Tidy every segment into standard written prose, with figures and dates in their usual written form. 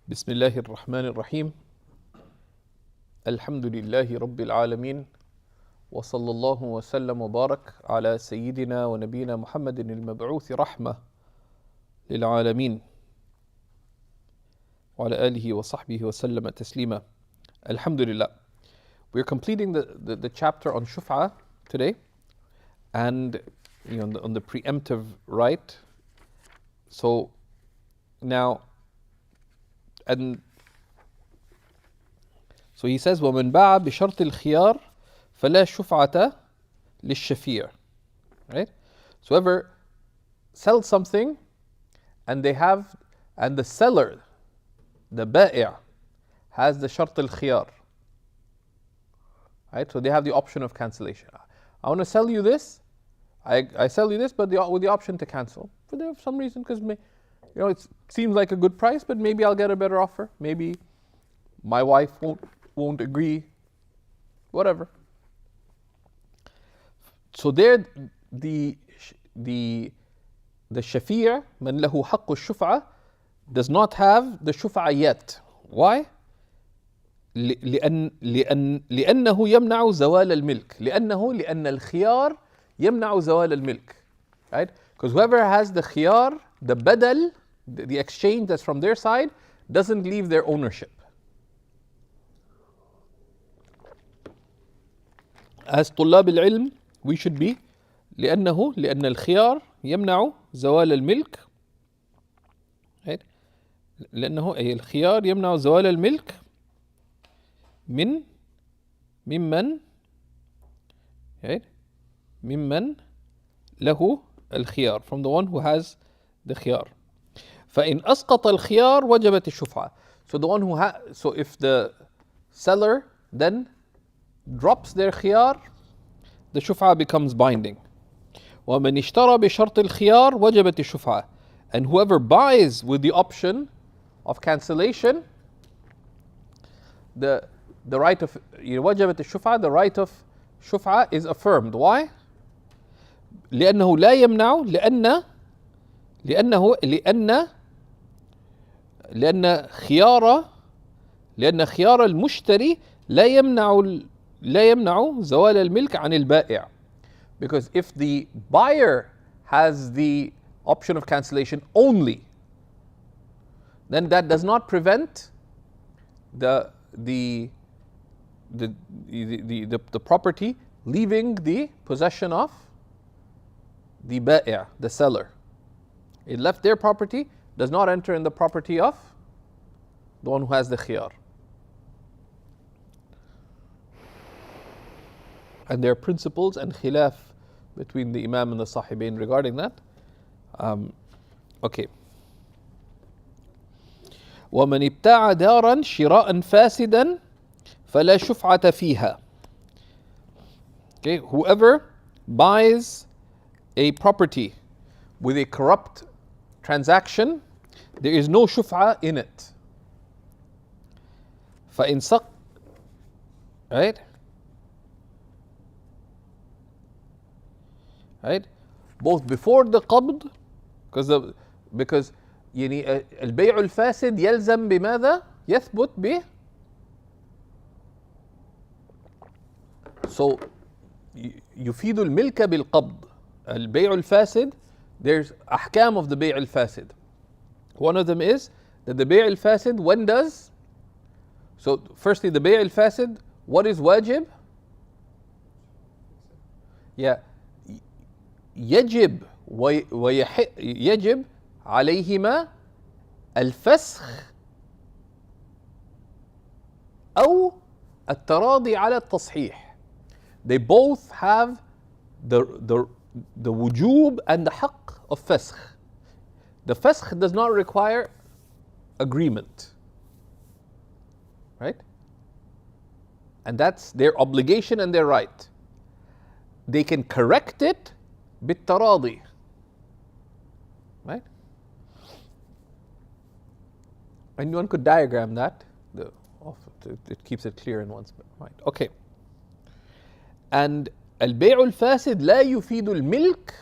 بسم الله الرحمن الرحيم. الحمد لله رب العالمين، وصلى الله وسلم وبارك على سيدنا ونبينا محمد المبعوث رحمة للعالمين وعلى آله وصحبه وسلم تسليما. Alhamdulillah. We're completing the chapter on Shuf'a today, and on the preemptive right. So now, and so he says, وَمَنْ بَاعَ بِشَرْطِ الْخِيَارِ فَلَا شُفْعَةَ لِلشَّفِيعِ. Right? So whoever sells something and the seller, the ba'i', has the shart al-khiyar. Right? So they have the option of cancellation. I want to sell you this. I sell you this, but with the option to cancel for some reason, because it seems like a good price, but maybe I'll get a better offer. Maybe my wife won't agree. Whatever. So there, the shafi', man lahu haqqu shuf'a, does not have the shuf'a yet. Why? لأنه يمنع زوال الملك. لأن الخيار يمنع زوال الملك. Right? Because whoever has the khiyar, the badal, the exchange that's from their side, doesn't leave their ownership. As طلاب العلم, we should be لأن الخيار يمنع زوال الملك. Right? لأنه أي الخيار يمنع زوال الملك ممن right? ممن له الخيار, from the one who has the khiyar. فإن أسقط الخيار وجبت الشفعة. So the one so if the seller then drops their khiyar, the shuf'a becomes binding. ومن اشترى بشرط الخيار وجبت الشفعة. And whoever buys with the option of cancellation, the right of وجبت الشفعة, the right of shuf'a is affirmed. Why? لأنه لا يمنع لأن خيار المشتري لا يمنع زوال الملك عن البائع. Because if the buyer has the option of cancellation only, then that does not prevent the property leaving the possession of the ba'i', the seller. It left their property, does not enter in the property of the one who has the khiyar. And there are principles and khilaf between the Imam and the Sahibain regarding that. Okay. وَمَنِ ابْتَاعَ دَارًا شِرَاءً فَاسِدًا فَلَا شُفْعَةَ فِيهَا. Okay, whoever buys a property with a corrupt transaction, there is no shuf'a in it. فَإِنْ سَقْ Right? Right? Both before the qabd, because البيع الفاسد يلزم بماذا؟ يثبت به. So يفيد الملك بالقبض. البيع الفاسد, there's أحكام of the بيع الفاسد. One of them is that the بيع الفاسد, when does? So firstly, the بيع الفاسد, what is wajib? Yeah. يجب عليهما الفسخ أو التراضي على التصحيح. They both have the wujub and the haqq of fasakh. The fasakh does not require agreement. Right? And that's their obligation and their right. They can correct it بالتراضي. Right? And one could diagram that. It keeps it clear in one's mind. Okay. And البيع الفاسد لا يفيد الملك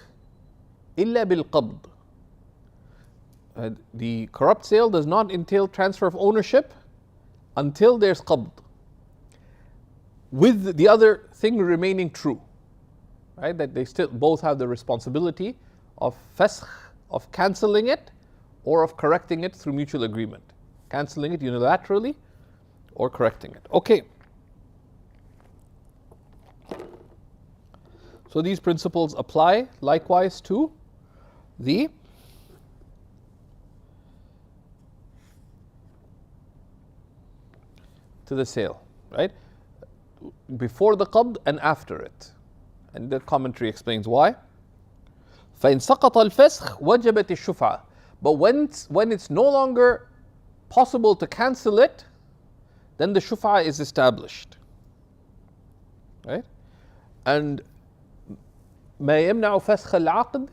إلا بالقبض. the corrupt sale does not entail transfer of ownership until there's qabd, with the other thing remaining true, right? That they still both have the responsibility of fasakh, of cancelling it, or of correcting it through mutual agreement. Cancelling it unilaterally or correcting it. Okay. So these principles apply likewise to the sale, right? Before the qabd and after it. And the commentary explains why. فَإِنْ سَقَطَ الْفَسْخ وَجَبَتِ الشُّفْعَةِ. But when it's no longer possible to cancel it, then the shuf'a is established. Right? And ما يمنع فسخ العقد,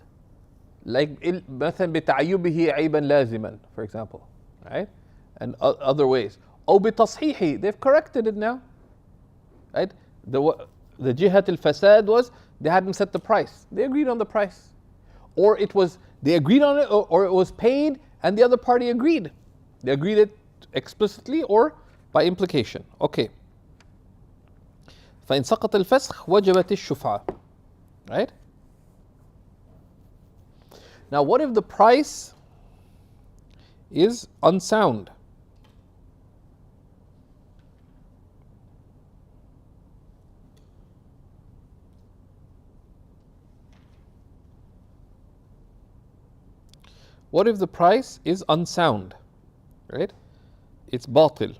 like مثلا بتعيبه عيبا لازما, for example, right? And other ways. أو بتصحيحه, they've corrected it now, right? The jihat al-fasad was they hadn't set the price. They agreed on the price, or they agreed on it, or it was paid and the other party agreed. They agreed it explicitly or by implication. Okay. فإن سقط الفسخ وجبت الشفعة. Right? Now, what if the price is unsound? What if the price is unsound? Right? It's batil.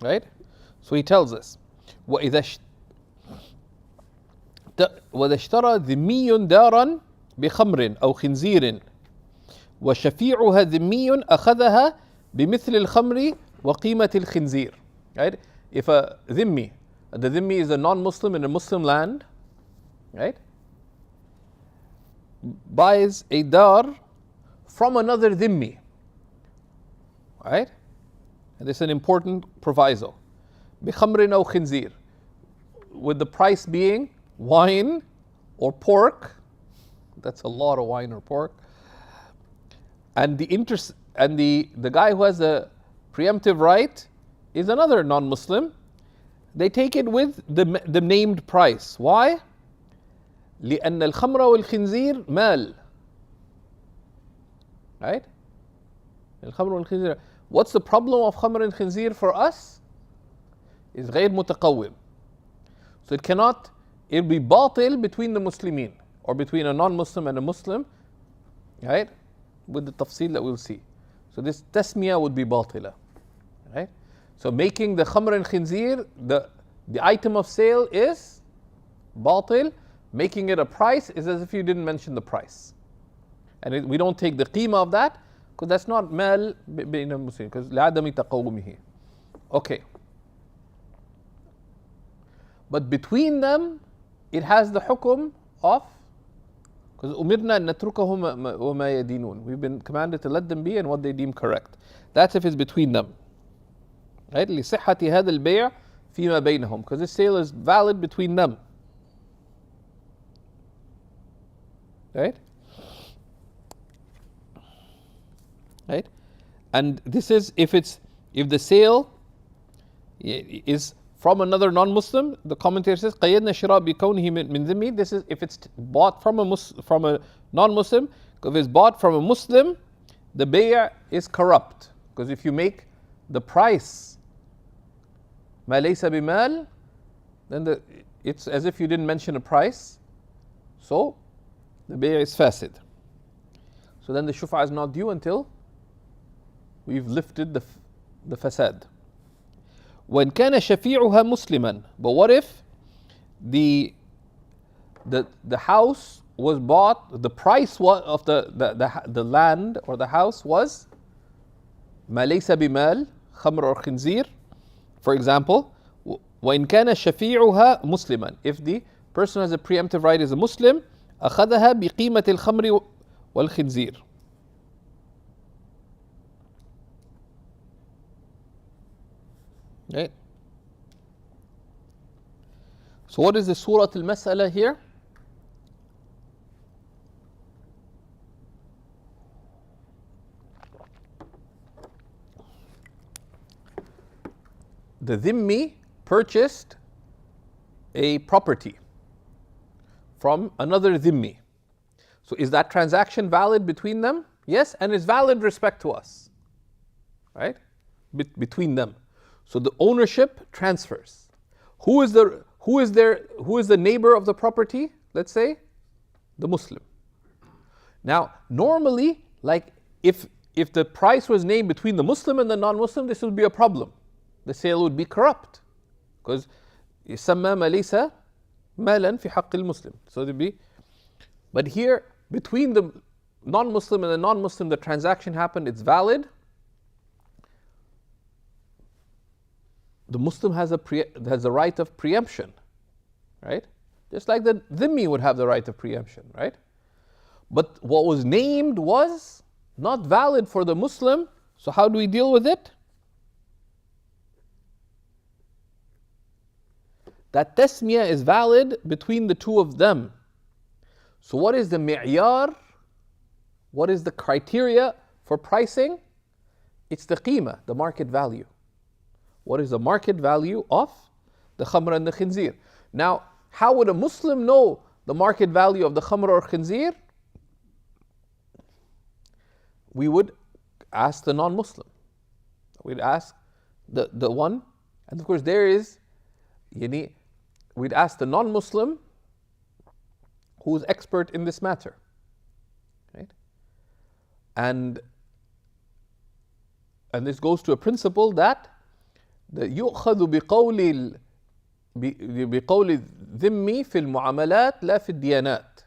Right? So he tells us, وَإِذَا اشْتَرَى ذِمِّيٌّ دَارًا بِخَمْرٍ أَوْ خِنْزِيرٍ وَشَفِيعُهَا ذِمِّيٌّ أَخَذَهَا بِمِثْلِ الْخَمْرِ وَقِيمَةِ الْخِنْزِيرِ. Right? If a dhimmi, the dhimmi is a non-Muslim in a Muslim land, right, buys a dar from another dhimmi, right? And this is an important proviso. بِخَمْرٍ أَوْ خِنْزِيرٍ, with the price being wine or pork. That's a lot of wine or pork. And the guy who has the preemptive right is another non-Muslim. They take it with the named price. Why? لأن الخمر والخنزير مال. Right? الخمر والخنزير. What's the problem of khamr and khinzir for us? Is غير متقوم. So it'll be batil between the Muslimin, or between a non-Muslim and a Muslim, right? With the tafsil that we'll see. So this tasmiyah would be batila, right? So making the khamr and khinzir, the item of sale is batil. Making it a price is as if you didn't mention the price. And we don't take the qima of that, because that's not mal بين المسلمين, because لعدم تقومه. Okay. But between them, it has the hukum of, because أمرنا أن نتركهم وما يدينون. We've been commanded to let them be and what they deem correct. That's if it's between them. Right? لصحة هذا البيع فيما بينهم, because this sale is valid between them. Right? Right? And this is if the sale is from another non-Muslim. The commentator says قَيَّدْنَا شِرَاء بِكَوْنِهِ مِنْ ذِمِّي. This is if it's bought from a non-Muslim. If it's bought from a Muslim, the bay' is corrupt, because if you make the price مَا لَيْسَ بِمَال, then it's as if you didn't mention a price, so the bay' is fasid. So then the shuf'a is not due until we've lifted the fasad. وَإِنْ كَانَ شَفِيعُهَا مُسْلِمًا. But what if the house was bought, the price of the land or the house was مَا لَيْسَ بِمَال, خَمْرُ or khinzir, for example. وَإِنْ كَانَ شَفِيعُهَا مُسْلِمًا. If the person who has a preemptive right is a Muslim, أَخَذَهَا بِقِيمَةِ الْخَمْرِ وَالْخِنْزِيرِ. Right? So what is the Surah al-Mas'ala here? The dhimmi purchased a property from another dhimmi. So is that transaction valid between them? Yes, and is valid respect to us, right? Between them. So the ownership transfers. Who is the neighbor of the property? Let's say the Muslim. Now, normally, like if the price was named between the Muslim and the non-Muslim, this would be a problem. The sale would be corrupt, because يسمى ما ليس مالا في حق المسلم. So it'd be, but here between the non-Muslim and the non-Muslim, the transaction happened. It's valid. The Muslim has a right of preemption, right? Just like the dhimmi would have the right of preemption, right? But what was named was not valid for the Muslim. So how do we deal with it? That tasmiyah is valid between the two of them. So what is the mi'yar? What is the criteria for pricing? It's the qima, the market value. What is the market value of the khamr and the khinzir? Now, how would a Muslim know the market value of the khamr or khinzir? We would ask the non-Muslim. We'd ask the one, and of course there is, we'd ask the non-Muslim who's expert in this matter, right? And this goes to a principle that يؤخذ بقول الذمي في المعاملات لا في الديانات,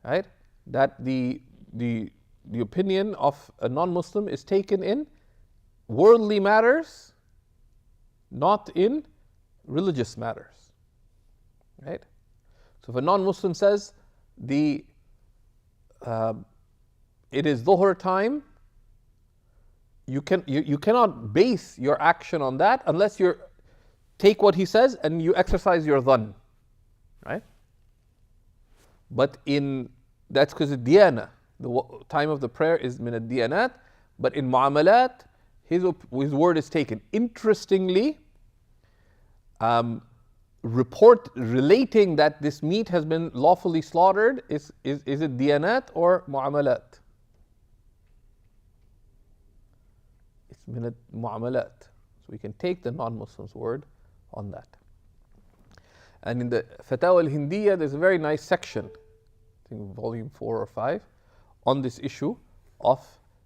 right? That the opinion of a non-Muslim is taken in worldly matters, not in religious matters, right? So if a non-Muslim says it is dhuhr time, you cannot base your action on that unless you take what he says and you exercise your dhann, right? But that's because of diyana. The time of the prayer is min ad-diyanat, but in mu'amalat, his word is taken. Interestingly, report relating that this meat has been lawfully slaughtered, is it diyanat or mu'amalat? It's min mu'amalat. So we can take the non-Muslim's word on that. And in the Fatawa al-Hindiya, there's a very nice section, I think volume 4 or 5, on this issue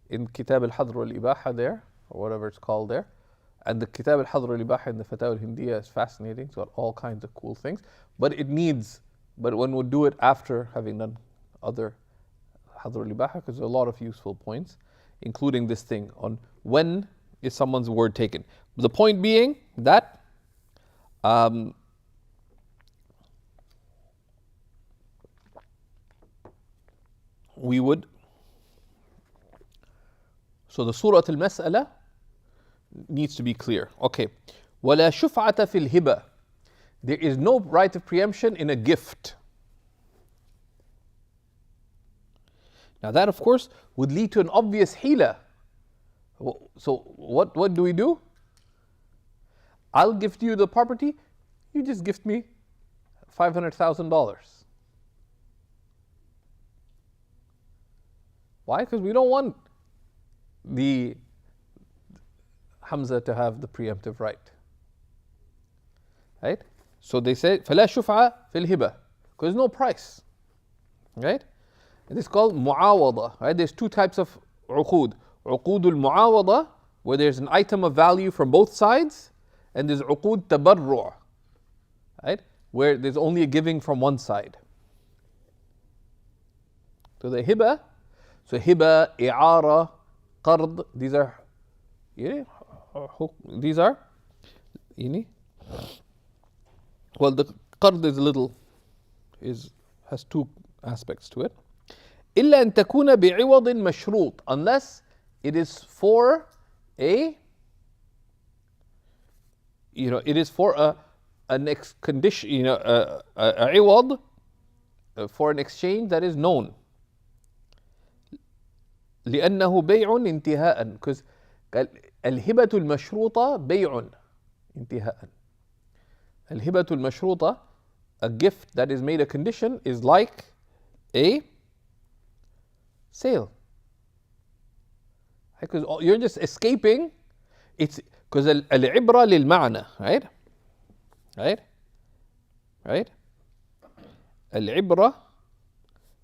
in Kitab al-Hadr al-Ibaha there, or whatever it's called there. And the Kitab al-Hadr al-Ibaha in the Fatawa al-Hindiya is fascinating. It's got all kinds of cool things. But one would do it after having done other Hadr al-Ibaha, because there's a lot of useful points, including this thing on when is someone's word taken. The point being that so the Surah al-Mas'ala needs to be clear. Okay. وَلَا شُفْعَةَ فِي الْهِبَةِ. There is no right of preemption in a gift. Now that, of course, would lead to an obvious hila. So what do we do? I'll gift you the property, you just gift me $500,000. Why? Because we don't want the Hamza to have the preemptive right. Right? So they say, فَلَا شُفْعَ فِي الْهِبَةِ, because there's no price. Right? It is called mu'awada. Right? There's two types of uqud. Uqud al-mu'awada, where there's an item of value from both sides, and there's uqud tabarru', right? Where there's only a giving from one side. So the hiba, i'ara, qard, these are, well, the qard has two aspects to it. إلا أن تكون بعوض مشروط, unless it is for a condition, a iwad for an exchange that is known. لأنه بيع انتهاء, because الهبة المشروطة بيع انتهاء. الهبة المشروطة, a gift that is made a condition, is like a sale. Because you're just escaping. It's because العبرة للمعنى, right? Right? العبرة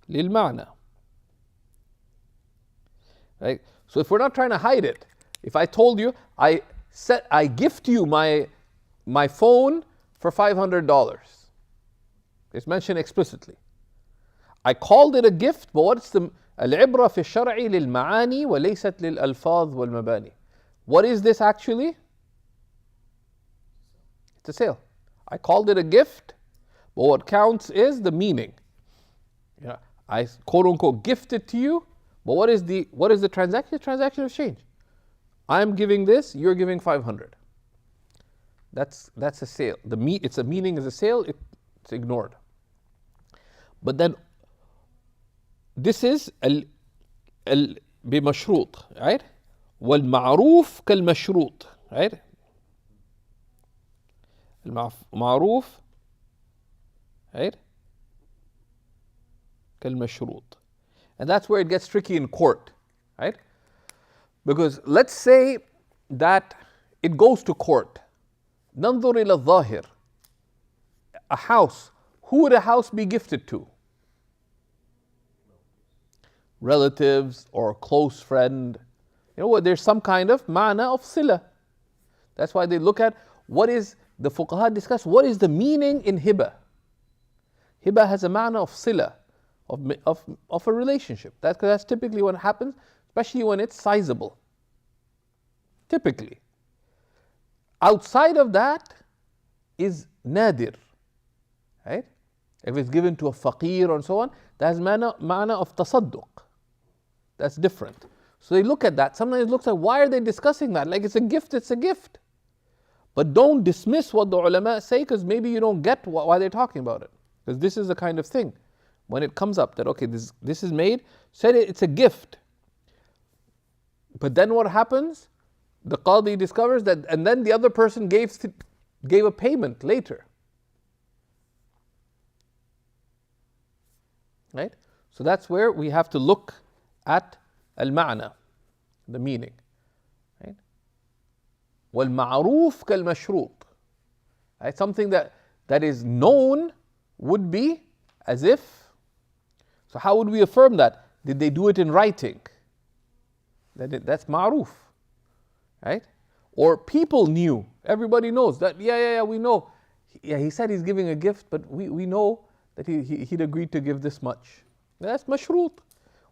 للمعنى. Right? So if we're not trying to hide it, if I told you I gift you my phone for $500, it's mentioned explicitly. I called it a gift, but what's the العبرة في الشرع للمعاني وليست للألفاظ والمباني. What is this actually? It's a sale. I called it a gift, but what counts is the meaning. I quote unquote gift it to you, but what is the transaction? Transaction exchange. I'm giving this, you're giving 500. That's a sale. It's a meaning as a sale, it's ignored. But then this is بمشروط, right? والمعروف كالمشروط, right? المعروف, right? كالمشروط. And that's where it gets tricky in court, right? Because let's say that it goes to court. ننظر إلى الظاهر. A house. Who would a house be gifted to? Relatives or close friend. There's some kind of ma'na of sila. That's why they look at the fuqaha discuss what is the meaning in hiba. Hiba has a ma'na of sila, of a relationship. That's typically what happens, especially when it's sizable. Typically. Outside of that is nadir, right? If it's given to a faqir and so on, that has ma'na of tasadduq. That's different. So they look at that. Sometimes it looks like, why are they discussing that? Like it's a gift, it's a gift. But don't dismiss what the ulama say, because maybe you don't get why they're talking about it. Because this is the kind of thing, when it comes up that, okay, this is made, said it's a gift. But then what happens? The qadi discovers that, and then the other person gave a payment later. Right? So that's where we have to look at al-ma'na, the meaning. Right? وَالْمَعْرُوفُ كَالْمَشْرُوطِ. Right? Something that is known would be as if. So how would we affirm that? Did they do it in writing? That's ma'ruf. Right? Or people knew. Everybody knows that, we know. Yeah, he said he's giving a gift, but we know that he'd agreed to give this much. That's mashroot.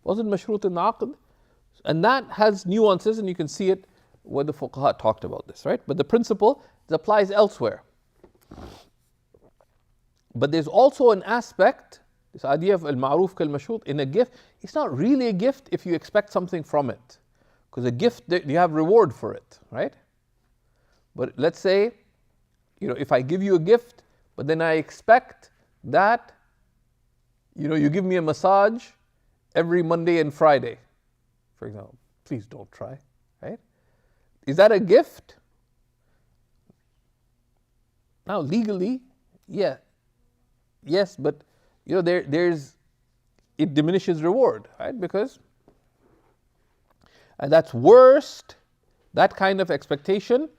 Wasn't mashroot in the aqd. And that has nuances, and you can see it when the fuqaha talked about this, right? But the principle applies elsewhere. But there's also an aspect, this idea of al-ma'ruf kal-mashroot, in a gift. It's not really a gift if you expect something from it. Because a gift, you have reward for it, right? But let's say, if I give you a gift, but then I expect that, you give me a massage every Monday and Friday, for example. Please don't try, right? Is that a gift? Now, legally, yes, but there's it diminishes reward, right? Because and that's worst. That kind of expectation,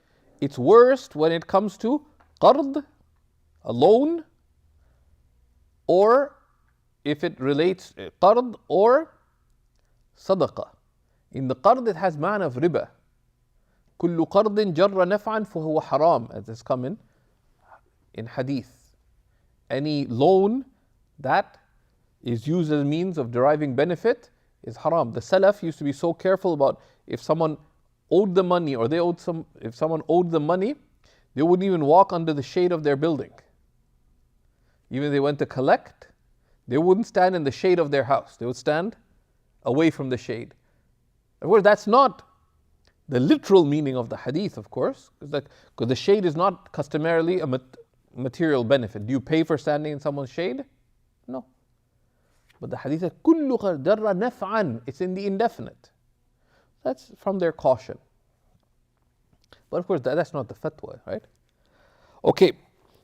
it's worst when it comes to qard, a loan, or if it relates qard or sadaqah. In the qard it has ma'na of riba. كل قرض جر نفعا فهو حرام, as has come in hadith. Any loan that is used as a means of deriving benefit is haram. The Salaf used to be so careful about if someone owed the money or if someone owed the money, they wouldn't even walk under the shade of their building. Even if they went to collect, they wouldn't stand in the shade of their house. They would stand away from the shade. Of course, that's not the literal meaning of the hadith, of course, because the shade is not customarily material benefit. Do you pay for standing in someone's shade? No. But the hadith says, كُلُّ جَرَّ نَفْعًا. It's in the indefinite. That's from their caution. But of course, that's not the fatwa, right? Okay.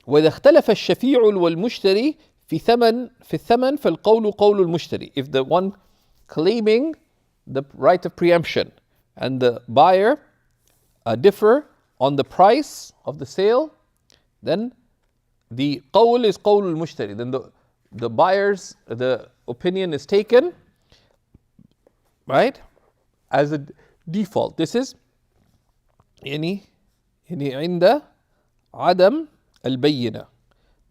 وإذا اختلف الشفيع والمشتري في الثمن فالقول قول المشتري. If the one claiming the right of preemption and the buyer differ on the price of the sale, then the qawl is qawl al-mushtari. Then the buyer's the opinion is taken, right, as a default. This is يعني عند عدم البينة.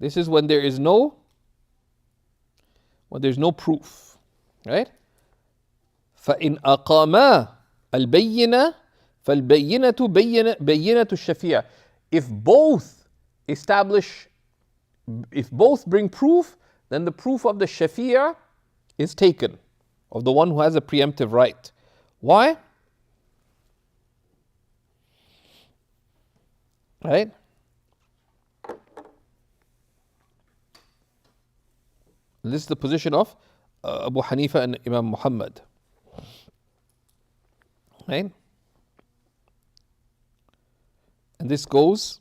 This is when there's no proof, right? فإن أقاما البينة فالبينة بينة الشفيع. If both bring proof, then the proof of the shafi'a is taken, of the one who has a preemptive right. Why? Right? This is the position of Abu Hanifa and Imam Muhammad. Right? And this goes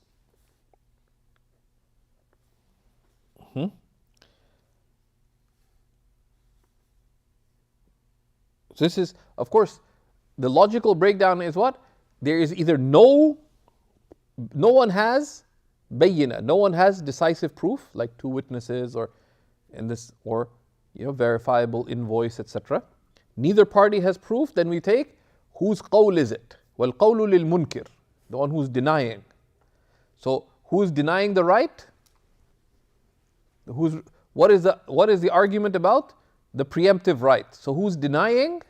So this is, of course, the logical breakdown is what? There is either no one has bayyina, no one has decisive proof, like two witnesses or verifiable invoice, etc. Neither party has proof, then we take whose qawl is it? Wal qawlu lil munkir, the one who's denying. So who is denying the right? What is the argument about? The preemptive right. So who's denying?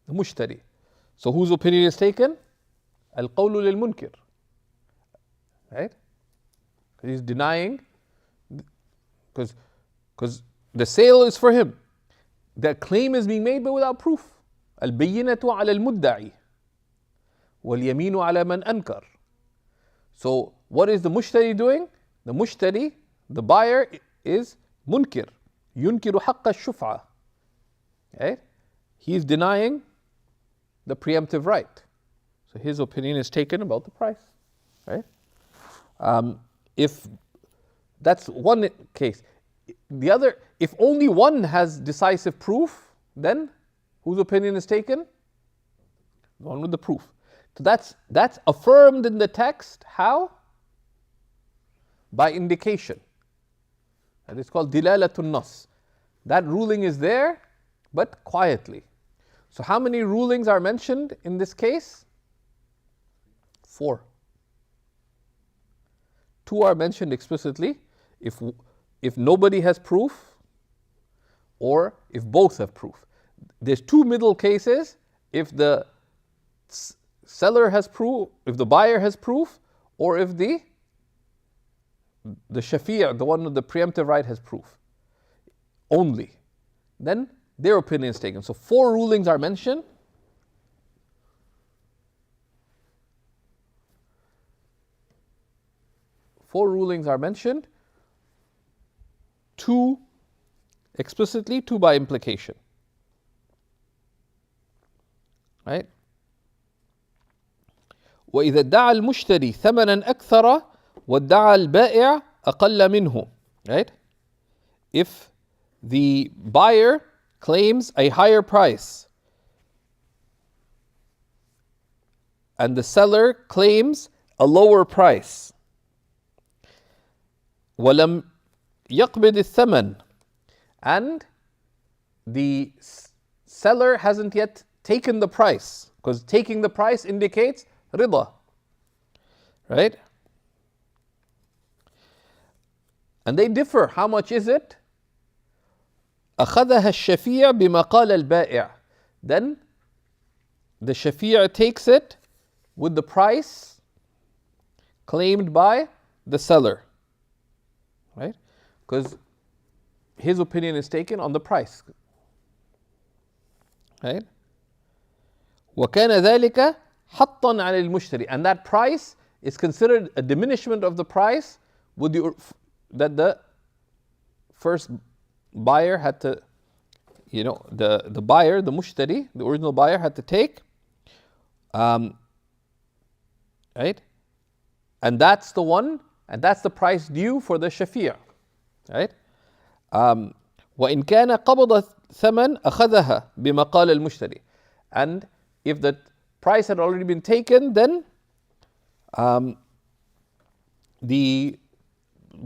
The mushtari. So whose opinion is taken? Al qawlu lil munkir. Right? He's denying, because the sale is for him. The claim is being made but without proof. Al bayyinatu ala al mudda'i wal yaminu ala man ankar. So what is the mushtari doing? The mushtari, the buyer, is munkir. Yunkiru haqqa shuf'a. Right? He is denying the preemptive right. So his opinion is taken about the price. Right? If that's one case. The other, if only one has decisive proof, then whose opinion is taken? The one with the proof. So that's affirmed in the text. How? By indication. And it's called dilalatun nas. That ruling is there, but quietly. So how many rulings are mentioned in this case? 4. 2 are mentioned explicitly. If nobody has proof, or if both have proof. There's 2 middle cases. If the seller has proof, if the buyer has proof, or if the shafi', the one with the preemptive right, has proof only, then their opinion is taken. So 4 rulings are mentioned. Four rulings are mentioned. 2 explicitly, 2 by implication. Right? وإذا ادعى المشتري ثمنا أكثر وادعى البائع أقل منه. Right? If the buyer claims a higher price and the seller claims a lower price, ولم يقبض الثمن, and the seller hasn't yet taken the price, because taking the price indicates rida, right? And they differ. How much is it? أخذها الشفيع بما قال البائع. Then the shafi' takes it with the price claimed by the seller, right? Because his opinion is taken on the price, right? وكان ذلك حطا على المشتري, and that price is considered a diminishment of the price would that the first buyer had to, the buyer, the mushtari, the original buyer had to take, right? And that's the one, and that's the price due for the shafi'a, right? وإن كان قبض ثمن أخذها بما قال المشتري. And if the price had already been taken, then the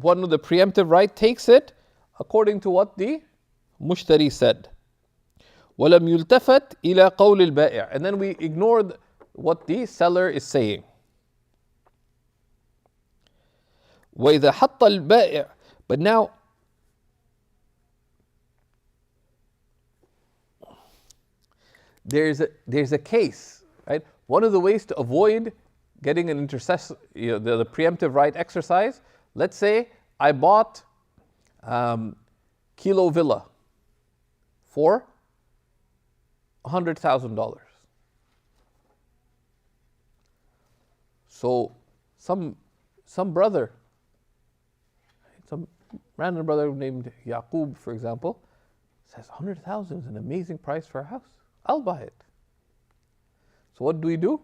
one of the preemptive right takes it according to what the mushtari said. ولم يلتفت إلى قول البائع. And then we ignored what the seller is saying. وإذا حط البائع. But now, there's a case, right? One of the ways to avoid getting an intercessor, the preemptive right exercise. Let's say I bought Kilo Villa for $100,000. So some brother, some random brother named Yaqub, for example, says 100,000 is an amazing price for a house. I'll buy it. So what do?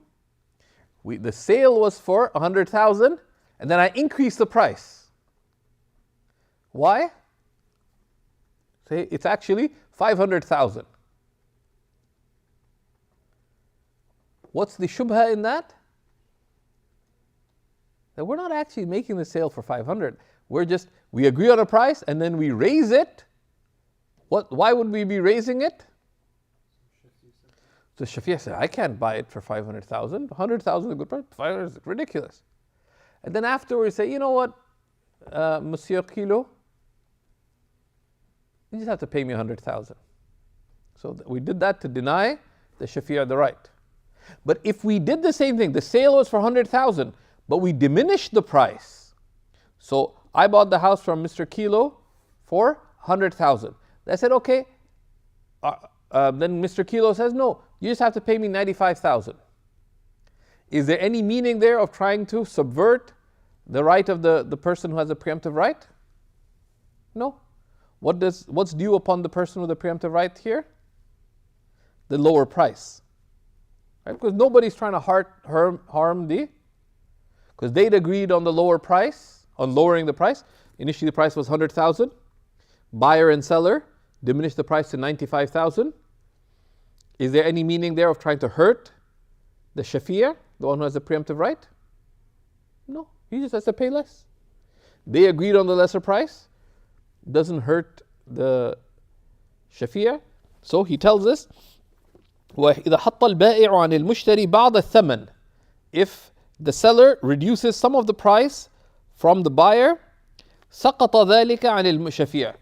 The sale was for 100,000, and then I increased the price. Why? Say it's actually 500,000. What's the shubha in that? That we're not actually making the sale for 500. We agree on a price and then we raise it. Why would we be raising it? So Shafi'i said, I can't buy it for 500,000. 100,000 is a good price. 500 is ridiculous. And then afterwards say, you know what, Monsieur Kilo, you just have to pay me 100,000. So we did that to deny the Shafi'i the right. But if we did the same thing, the sale was for 100,000, but we diminished the price. So I bought the house from Mr. Kilo for 100,000. I said, okay. Then Mr. Kilo says, no, you just have to pay me 95,000. Is there any meaning there of trying to subvert the right of the person who has a preemptive right? No. What's due upon the person with a preemptive right here? The lower price. Right? Because nobody's trying to harm because they'd agreed on the lower price, on lowering the price. Initially the price was 100,000. Buyer and seller diminished the price to 95,000. Is there any meaning there of trying to hurt the shafi'a, the one who has a preemptive right? No, he just has to pay less. They agreed on the lesser price. Doesn't hurt the shafi'a. So he tells us, وَإِذَا حَطَّ الْبَائِعُ عَنِ الْمُشْتَرِ بَعْضَ الثَّمَنِ. If the seller reduces some of the price from the buyer, سَقَطَ ذَلِكَ عَنِ الْشَفِيعِ.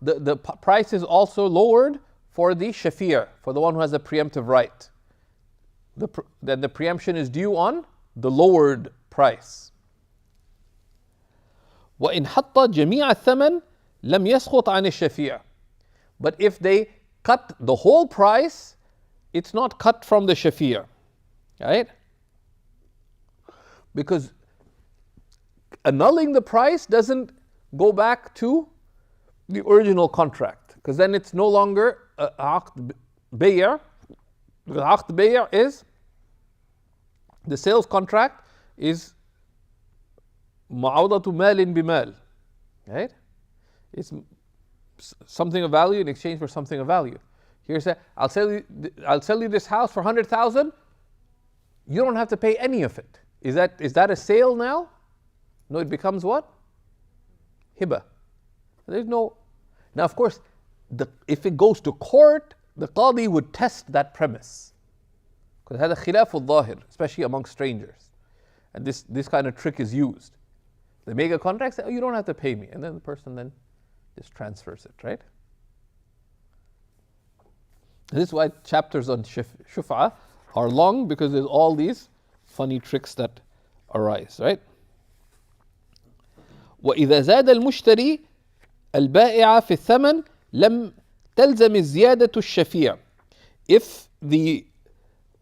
The price is also lowered for the shafi'a, for the one who has a preemptive right. Then the preemption is due on the lowered price. وَإِنْ حَطَّ جَمِيعَ الثَّمَنِ لَمْ يَسْقُطْ عَنِ الشَّفِيعِ. But if they cut the whole price, it's not cut from the shafi'a, right? Because annulling the price doesn't go back to the original contract, because then it's no longer aqd bay'a. Because aqd bay'a is the sales contract is ma'awdatu malin bimal, right? It's something of value in exchange for something of value. Here say, I'll sell you this house for 100,000. You don't have to pay any of it. Is that a sale now? No, it becomes what? Hiba. There's no. Now, of course, if it goes to court, the qadi would test that premise, because it had a khilaful dhahir, especially among strangers, and this kind of trick is used. They make a contract, say, oh, you don't have to pay me, and then the person then just transfers it, right? This is why chapters on shuf'a are long, because there's all these funny tricks that arise, right? وإذا زاد المشتري البائع في الثمن لم تلزم الزيادة الشفيع. If the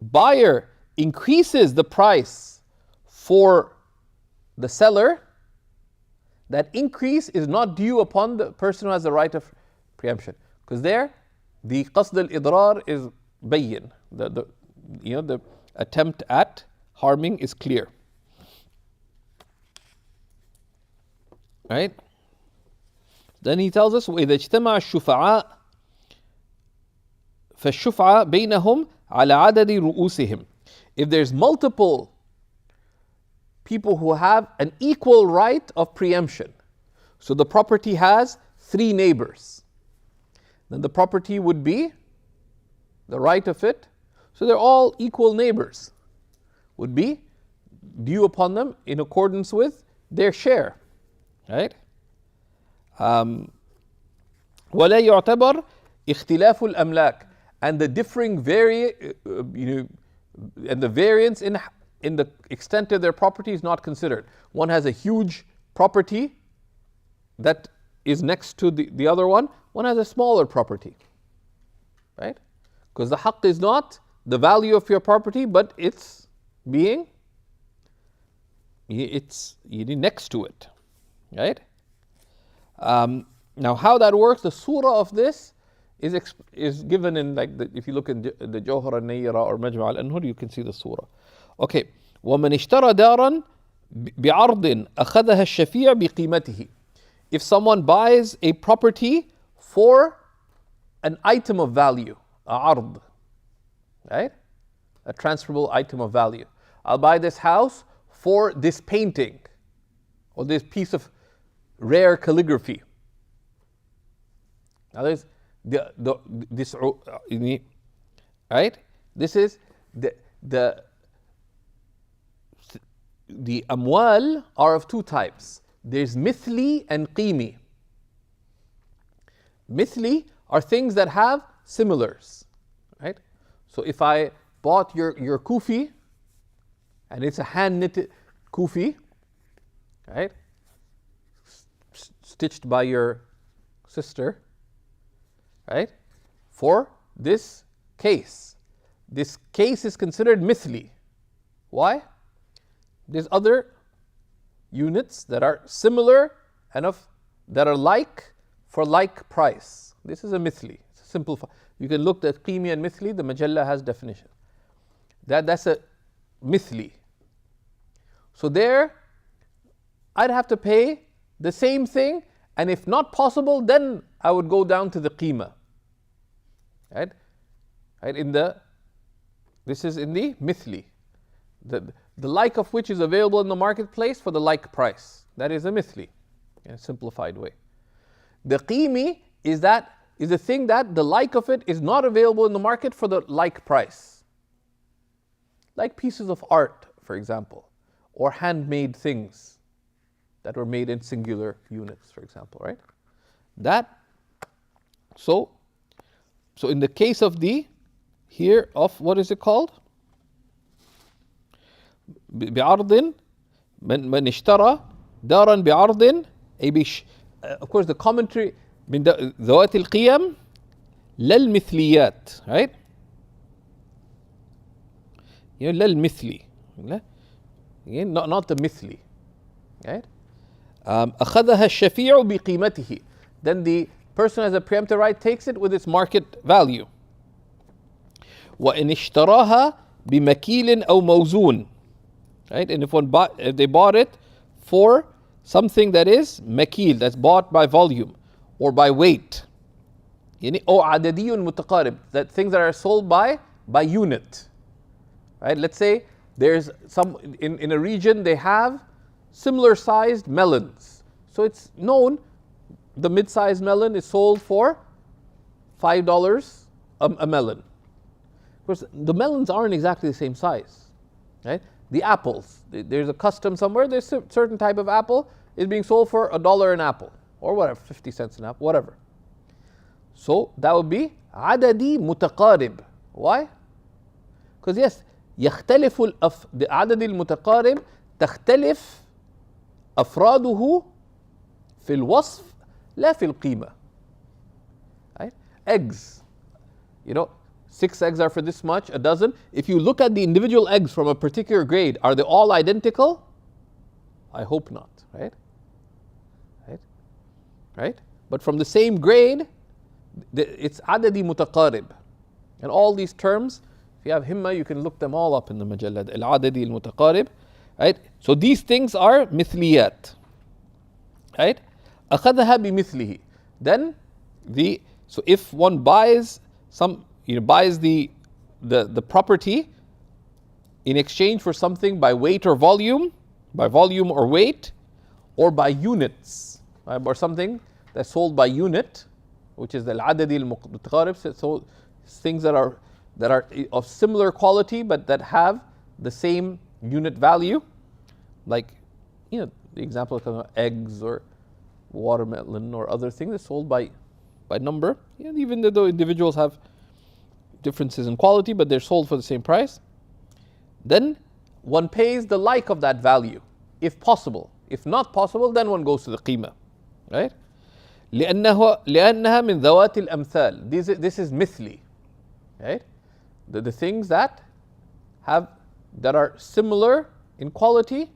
buyer increases the price for the seller, that increase is not due upon the person who has the right of preemption. Because there, the qasd al-idrar is bayyin. The attempt at harming is clear. Right? Then he tells us, وَإِذَا اجْتَمَعَ الشُّفَعَاء فَالشُّفْعَى بَيْنَهُمْ عَلَى عَدَدِ رُؤُوسِهِمْ. If there's multiple people who have an equal right of preemption, so the property has 3 neighbors, then the property would be the right of it. So they're all equal neighbors, would be due upon them in accordance with their share. Right? وَلَا يُعْتَبَرْ اختلاف الأملاك. And the differing and the variance in the extent of their property is not considered. One has a huge property that is next to the other one. One has a smaller property. Right? Because the haqq is not the value of your property, but it's next to it. Right? Now how that works, the surah of this is given in, like, if you look in the Jawhar al-Nayyara or Majma' al-Anhur, you can see the surah. Okay. وَمَنْ اشْتَرَى دَارًا بِعَرْضٍ أَخَذَهَا الشَّفِيعُ بِقِيمَتِهِ. If someone buys a property for an item of value, a ard, right? A transferable item of value. I'll buy this house for this painting or this piece of rare calligraphy. Now there's this, right? This is the amwal are of 2 types. There's mithli and qimi. Mithli are things that have similars, right? So if I bought your kufi, and it's a hand knitted kufi, right? Stitched by your sister, right? For this case. This case is considered mithli. Why? There's other units that are similar and that are like for like price. This is a mithli. It's a simple. You can look at qimi and mithli. The Majalla has definition. That's a mithli. So there, I'd have to pay the same thing, and if not possible, then I would go down to the qima. Right? This is in the mithli. The like of which is available in the marketplace for the like price. That is a mithli, in a simplified way. The qimi is the thing that the like of it is not available in the market for the like price. Like pieces of art, for example, or handmade things that were made in singular units, for example, right? So in the case of what is it called? بعرض من اشترى دارا بعرض أي of course the commentary من ذوات القيم لا المثليات, right? لا المثلي, not the mithli, right? أخذها الشفيع بقيمته. Then the person who has a preemptive right takes it with its market value. وإن اشتراها بمكيل أو موزون, right? And if they bought it for something that is makil, that's bought by volume or by weight, أو عددي متقارب, that things that are sold by unit, right? Let's say there's in a region they have similar sized melons, so it's known the mid-sized melon is sold for $5 a melon. Of course, the melons aren't exactly the same size, right? The apples, there's a custom somewhere, there's a certain type of apple is being sold for $1 an apple, or whatever, 50 cents an apple, whatever. So that would be عددي متقارب. Why? Because yes, يختلف العدد المتقارب تختلف أفراده في الوصف لا في القيمة. Right? Eggs, 6 eggs are for this much, a dozen. If you look at the individual eggs from a particular grade, are they all identical? I hope not, right? right? But from the same grade, it's adadi mutaqarib. And all these terms, if you have himma, you can look them all up in the majallad. Al-adadi al-mutaqarib, right? So these things are mithliyat, right? أخذها بمثله. Then so if one buys buys the property in exchange for something by weight or volume, by volume or weight, or by units, right? Or something that's sold by unit, which is the al-adadi al-mutaqarib, so things that are of similar quality but that have the same unit value, like the example of eggs or watermelon or other things that's sold by number, even though individuals have differences in quality, but they're sold for the same price. Then one pays the like of that value, if possible. If not possible, then one goes to the qima, right? لأنها من ذوات الأمثال. This is mithli, right? The things that are similar in quality,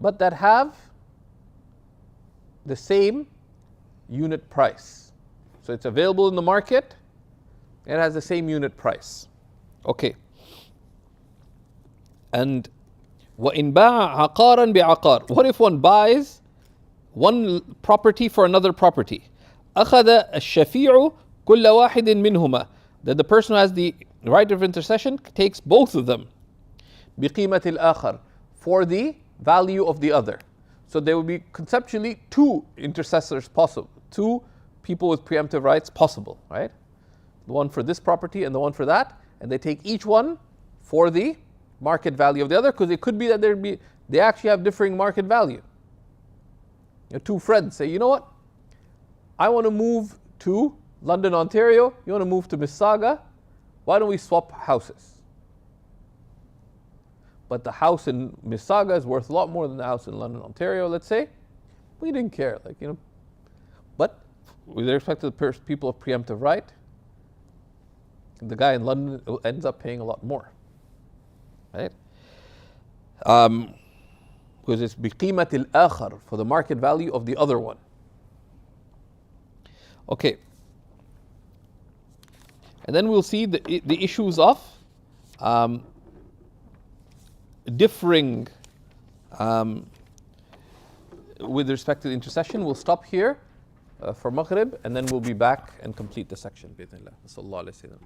but that have the same unit price. So it's available in the market, it has the same unit price. Okay. And وَإِنْ بَاعَ عَقَارًا بِعَقَارٍ. What if one buys one property for another property? أَخَذَ الشَّفِيعُ كُلَّ وَاحِدٍ مِّنْهُمَا. That the person who has the right of intercession takes both of them. بِقِيمَةِ الْآخَرِ. For the value of the other. So there will be conceptually two intercessors possible, two people with preemptive rights possible, right? The one for this property and the one for that, and they take each one for the market value of the other, because it could be that they actually have differing market value. Two friends say, you know what? I want to move to London, Ontario. You want to move to Mississauga? Why don't we swap houses? But the house in Mississauga is worth a lot more than the house in London, Ontario, let's say. We didn't care, But with respect to the people of preemptive right, the guy in London ends up paying a lot more, right? Because it's بقيمة الآخر, for the market value of the other one. Okay. And then we'll see the issues of differing with respect to the intercession. We'll stop here for Maghrib, and then we'll be back and complete the section. بإذن الله. صلى الله عليه وسلم.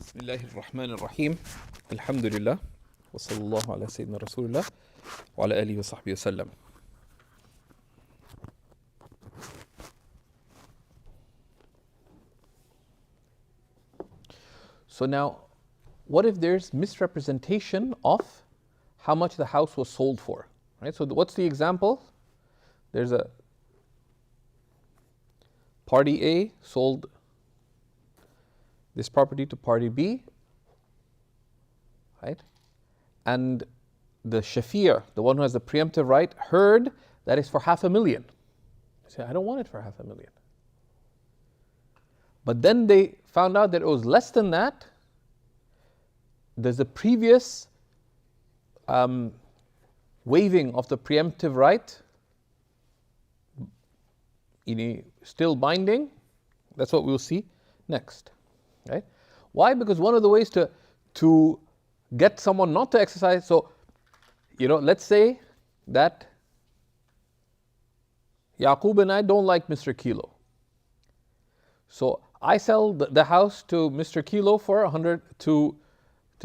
Bismillahir Rahmanir Rahim. Alhamdulillah. Wa sallallahu ala Sayyidina Rasulullah wa ala alihi wa sahbihi wa sallam. So now, what if there's misrepresentation of how much the house was sold for? Right? So what's the example? There's a party A sold this property to party B, right? And the Shafir, the one who has the preemptive right, heard that it's for $500,000. They say, I don't want it for $500,000. But then they found out that it was less than that. There's a previous waiving of the preemptive right, still binding. That's what we'll see next. Right? Why? Because one of the ways to get someone not to exercise, so let's say that Yaqub and I don't like Mr. Kilo. So I sell the house to Mr. Kilo for 100 to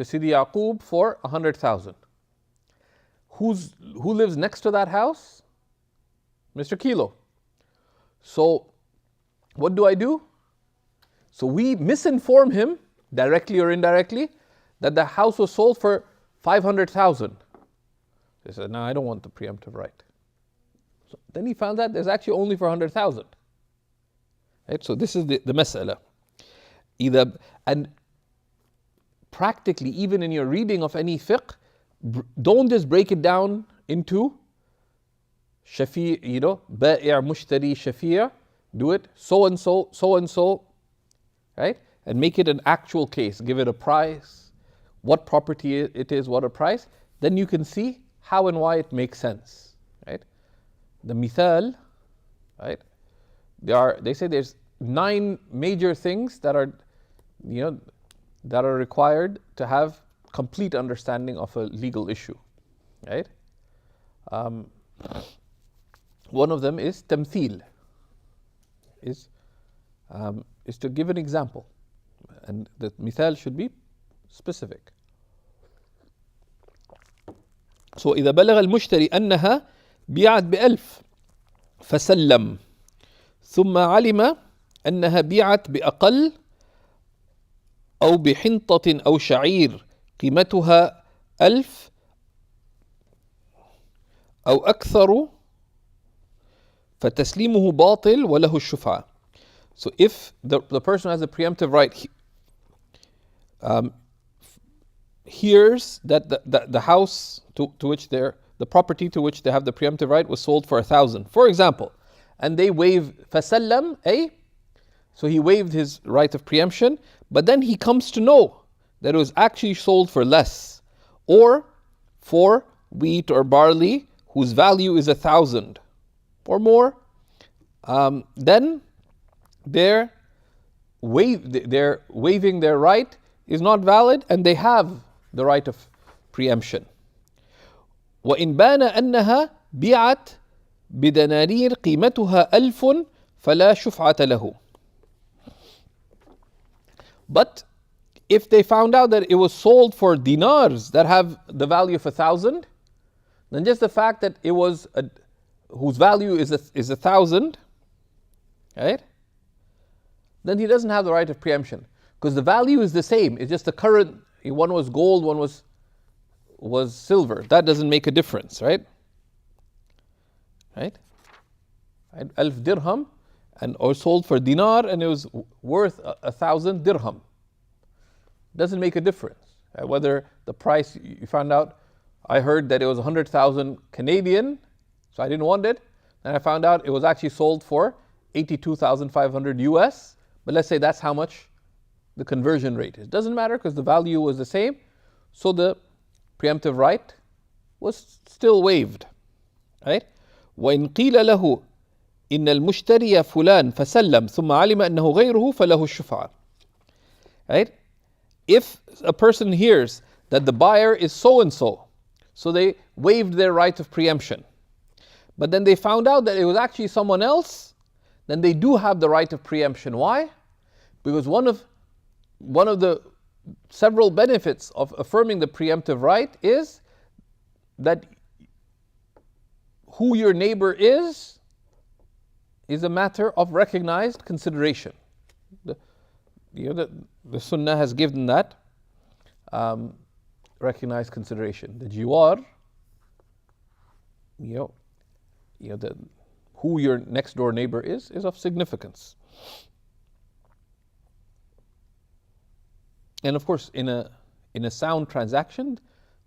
Sidi Yaqub for 100,000. Who lives next to that house? Mr. Kilo. So what do? So we misinform him, directly or indirectly, that the house was sold for 500,000. He said, no, I don't want the preemptive right. So then he found out there's actually only for 100,000. Right? So this is the mas'ala. And practically, even in your reading of any fiqh, don't just break it down into shafi', ba'i' mushtari shafi', do it so and so, right? And make it an actual case, give it a price, what property it is, what a price, then you can see how and why it makes sense, right? The mithal, right? They say there's 9 major things that are required to have complete understanding of a legal issue, right? One of them is tamthil, is to give an example, and the mithal should be specific. So إذا بلغ المشتري أنها بيعت ب1000 فسلم ثم علم أنها بيعت بأقل أو بحنطة أو شعير قيمتها 1000 أو أكثر فتسليمه باطل وله الشفعة. So if the person has a preemptive right hears that the house to which the property to which they have the preemptive right was sold for 1,000, for example, and they waive fasallam so he waived his right of preemption, but then he comes to know that it was actually sold for less, or for wheat or barley whose value is 1,000 or more, then their waiving their right is not valid, and they have the right of preemption. وإن بان أنها بيعت بدنانير قيمتها 1000 فلا شفعة له. But if they found out that it was sold for dinars that have the value of 1,000, then just the fact that it was whose value is 1,000, right? Then he doesn't have the right of preemption, because the value is the same. It's just the current. One was gold, one was silver. That doesn't make a difference, right? Right? 1000 dirham, or sold for dinar, and it was worth 1,000 dirham. Doesn't make a difference. Right? Whether the price, you found out, I heard that it was 100,000 Canadian, so I didn't want it. And I found out it was actually sold for 82,500 US, but let's say that's how much the conversion rate is. Doesn't matter, because the value was the same, so the preemptive right was still waived. Right? وإن قيل له إن المشتري فلان فسلم ثم علم أنه غيره فله الشفعة. Right? If a person hears that the buyer is so and so they waived their right of preemption, but then they found out that it was actually someone else, then they do have the right of preemption. Why? Because one of the several benefits of affirming the preemptive right is that who your neighbor is a matter of recognized consideration. The Sunnah has given that recognized consideration. The jiwar, who your next door neighbor is of significance. And of course, in a sound transaction,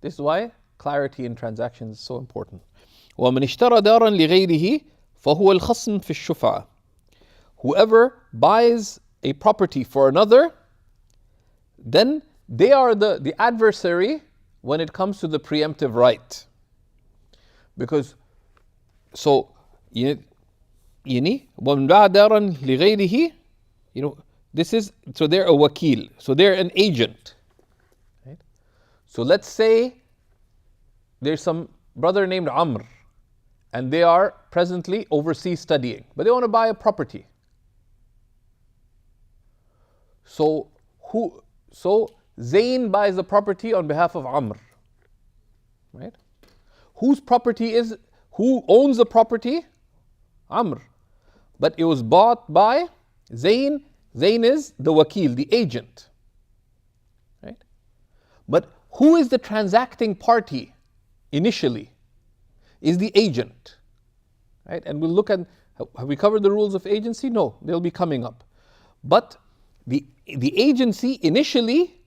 this is why clarity in transactions is so important. وَمَنِ اشْتَرَى دَارًا لِغَيْرِهِ فَهُوَ الْخَصْمُ فِي الشُّفْعَةِ. Whoever buys a property for another, then they are the adversary when it comes to the preemptive right. Because, so, وَمَنْ بَاعَ دَارًا لِغَيْرِهِ, this is, so they're a wakil, so they're an agent. Right? So let's say there's some brother named Amr, and they are presently overseas studying, but they want to buy a property. So Zayn buys the property on behalf of Amr. Right? Who owns the property? Amr. But it was bought by Zayn. Zayn is the wakil, the agent. Right? But who is the transacting party initially? Is the agent. Right? And we'll look at, have we covered the rules of agency? No, they'll be coming up. But the agency initially,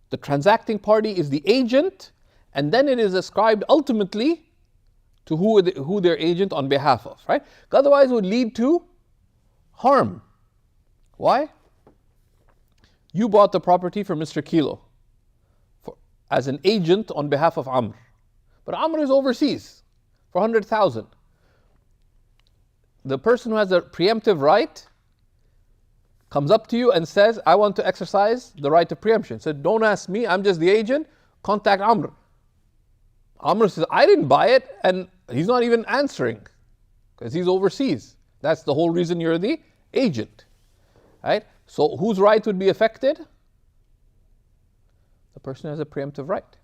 the transacting party is the agent, and then it is ascribed ultimately to who their agent on behalf of, right? Otherwise it would lead to harm. Why? You bought the property for Mr. Kilo as an agent on behalf of Amr. But Amr is overseas for 100,000. The person who has a preemptive right comes up to you and says, I want to exercise the right of preemption. So don't ask me, I'm just the agent, contact Amr. Amr says, I didn't buy it, and he's not even answering because he's overseas. That's the whole reason you're the agent. Right? So whose right would be affected? The person who has a preemptive right.